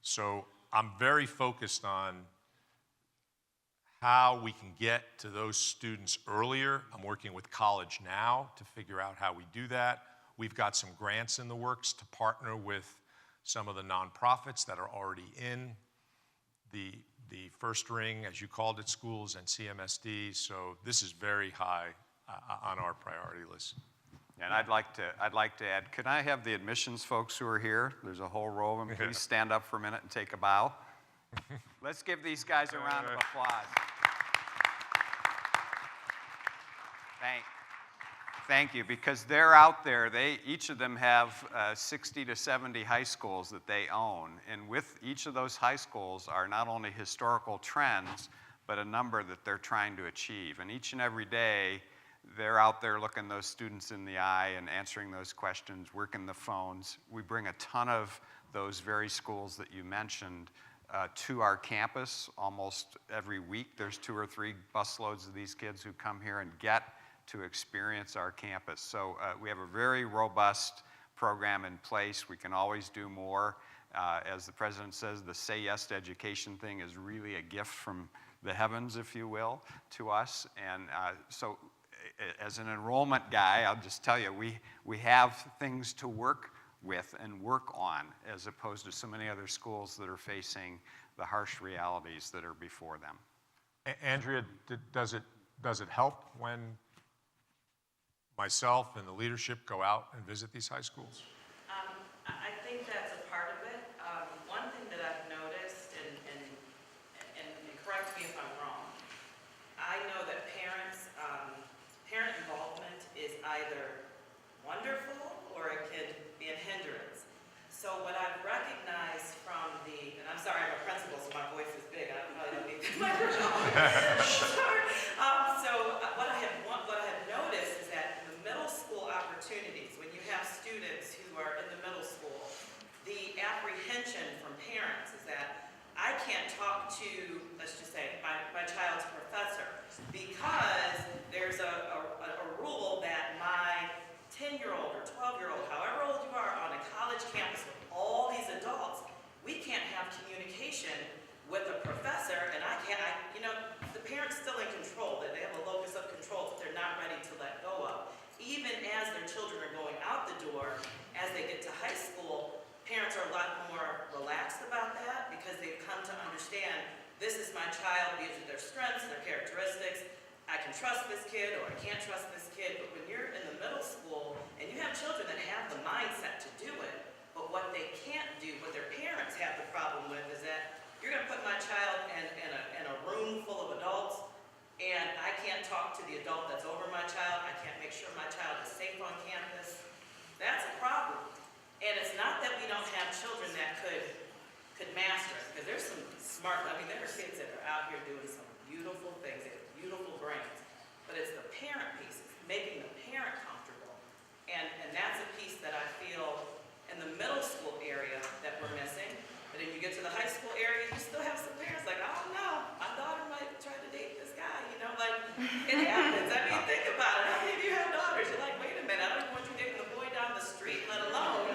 So I'm very focused on how we can get to those students earlier. I'm working with College Now to figure out how we do that. We've got some grants in the works to partner with some of the nonprofits that are already in the first ring, as you called it, schools and CMSD. So this is very high on our priority list. And I'd like to add, can I have the admissions folks who are here? There's a whole row of them. Please stand up for a minute and take a bow. Let's give these guys a round of applause. Thank you, because they're out there. Each of them have 60 to 70 high schools that they own. And with each of those high schools are not only historical trends, but a number that they're trying to achieve. And each and every day, they're out there looking those students in the eye and answering those questions, working the phones. We bring a ton of those very schools that you mentioned to our campus almost every week. There's 2 or 3 busloads of these kids who come here and get to experience our campus. So we have a very robust program in place. We can always do more. As the president says, the Say Yes to Education thing is really a gift from the heavens, if you will, to us. And so as an enrollment guy, I'll just tell you, we have things to work with and work on, as opposed to so many other schools that are facing the harsh realities that are before them. Andrea, does it help when myself and the leadership go out and visit these high schools? I think that's a part of it. One thing that I've noticed, and correct me if I'm wrong, I know that parent involvement is either wonderful or it could be a hindrance. So what I've recognized from and I'm sorry, I'm a principal, so my voice is big. I probably don't need the microphone. So what I have noticed is that the middle school opportunities, when you have students who are in the middle school, the apprehension from parents is that I can't talk to, let's just say, my child's professor because there's a rule that my 10-year-old or 12-year-old, however old you are, on a college campus with all these adults, we can't have communication with a professor, and the parent's still in control, that they have a locus of control that they're not ready to let go of. Even as their children are going out the door, as they get to high school, parents are a lot more relaxed about that because they've come to understand this is my child, these are their strengths, their characteristics. I can trust this kid or I can't trust this kid. But when you're in the middle school and you have children that have the mindset to do it, but what they can't do, what their parents have the problem with is that you're going to put my child in a room full of adults and I can't talk to the adult that's over my child. I can't make sure my child is safe on campus. That's a problem. And it's not that we don't have children that could master it, because there's some smart, there are kids that are out here doing some beautiful things, they have beautiful brains, but it's the parent piece, it's making the parent comfortable. And that's a piece that I feel in the middle school area that we're missing. But if you get to the high school area, you still have some parents like, oh no, my daughter might try to date this guy, it happens. Think about it. How many of you have daughters? You're like, wait a minute, I don't want you dating the boy down the street, let alone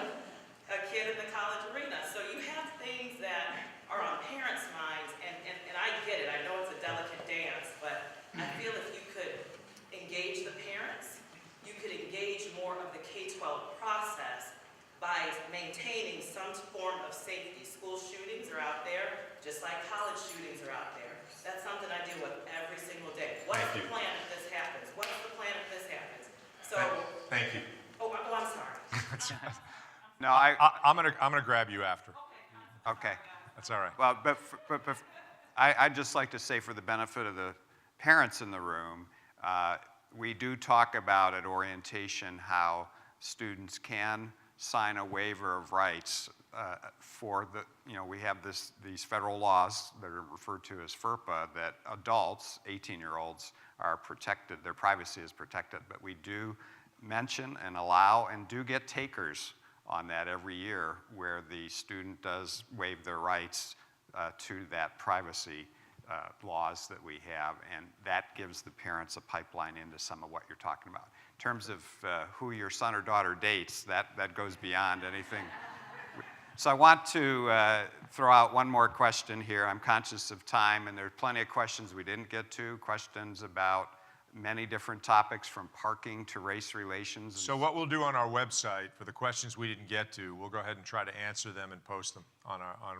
a kid in the college arena. So you have things that are on parents' minds, and I get it. I know it's a delicate dance, but I feel if you could engage the parents, you could engage more of the K-12 process by maintaining some form of safety. School shootings are out there, just like college shootings are out there. That's something I deal with every single day. What's the plan if this happens? What's the plan if this happens? So. Thank you. Oh, I'm sorry. No, I'm gonna grab you after. Okay. That's all right. Well, but I'd just like to say, for the benefit of the parents in the room, we do talk about at orientation how students can sign a waiver of rights for we have these federal laws that are referred to as FERPA, that adults, 18-year-olds, are protected, their privacy is protected, but we do mention and allow and do get takers on that every year, where the student does waive their rights to that privacy laws that we have, and that gives the parents a pipeline into some of what you're talking about. In terms of who your son or daughter dates, that goes beyond anything. So I want to throw out one more question here. I'm conscious of time, and there are plenty of questions we didn't get to, questions about many different topics from parking to race relations. So what we'll do on our website for the questions we didn't get to, we'll go ahead and try to answer them and post them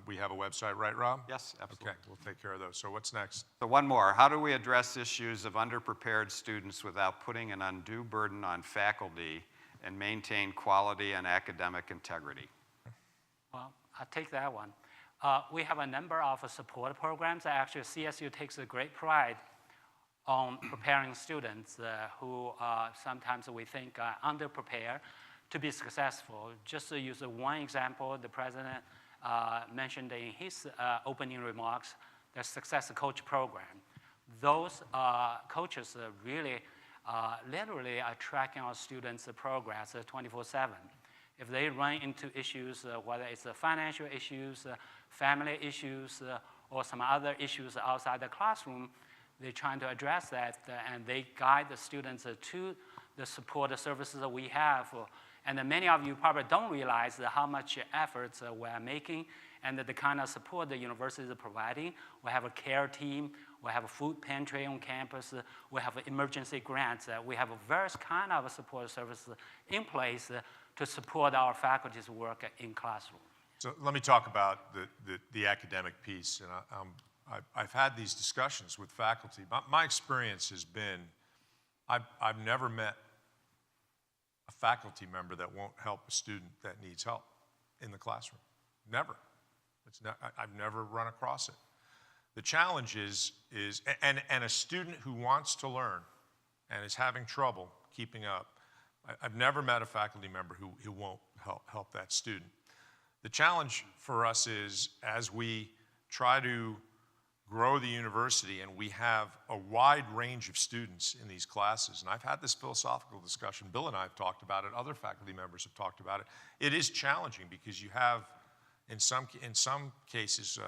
we have a website, right, Rob? Yes, absolutely. Okay, we'll take care of those. So what's next? So one more. How do we address issues of underprepared students without putting an undue burden on faculty and maintain quality and academic integrity? Well, I'll take that one. We have a number of support programs. Actually, CSU takes a great pride on preparing students who sometimes we think are underprepared to be successful. Just to use one example, the president mentioned in his opening remarks, the Success Coach program. Those coaches really, literally are tracking our students' progress 24/7. If they run into issues, whether it's financial issues, family issues, or some other issues outside the classroom, they're trying to address that, and they guide the students to the support services that we have. And many of you probably don't realize how much efforts we're making and the kind of support the university is providing. We have a care team, we have a food pantry on campus, we have emergency grants, we have various kind of support services in place to support our faculty's work in classroom. So let me talk about the academic piece. And I've had these discussions with faculty. My experience has been, I've never met a faculty member that won't help a student that needs help in the classroom. Never. I've never run across it. The challenge is a student who wants to learn and is having trouble keeping up, I've never met a faculty member who won't help that student. The challenge for us is, as we try to grow the university and we have a wide range of students in these classes, and I've had this philosophical discussion, Bill and I have talked about it, other faculty members have talked about it. It is challenging because you have, in some cases,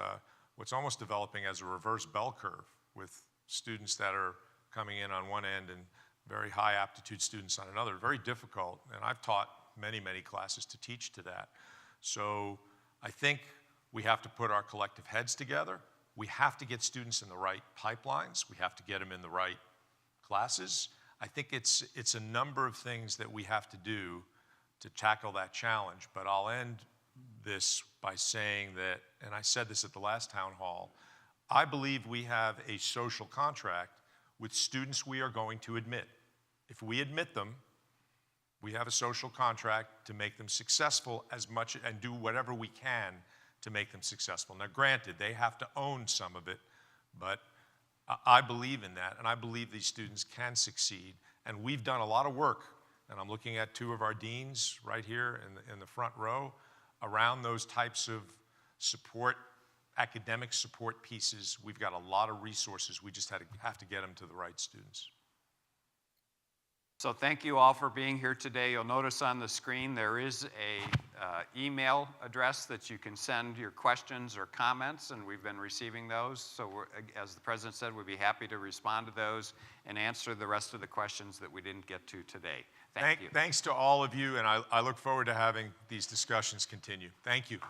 what's almost developing as a reverse bell curve with students that are coming in on one end and very high aptitude students on another. Very difficult, and I've taught many, many classes to teach to that. So I think we have to put our collective heads together. We have to get students in the right pipelines. We have to get them in the right classes. I think it's a number of things that we have to do to tackle that challenge. But I'll end this by saying that, and I said this at the last town hall, I believe we have a social contract with students we are going to admit. If we admit them, we have a social contract to make them successful as much and do whatever we can to make them successful. Now, granted, they have to own some of it, but I believe in that, and I believe these students can succeed. And we've done a lot of work, and I'm looking at two of our deans right here in the front row around those types of support, academic support pieces. We've got a lot of resources. We just have to get them to the right students. So thank you all for being here today. You'll notice on the screen there is a email address that you can send your questions or comments, and we've been receiving those. So as the president said, we'd be happy to respond to those and answer the rest of the questions that we didn't get to today. Thank you. Thanks to all of you, and I look forward to having these discussions continue. Thank you.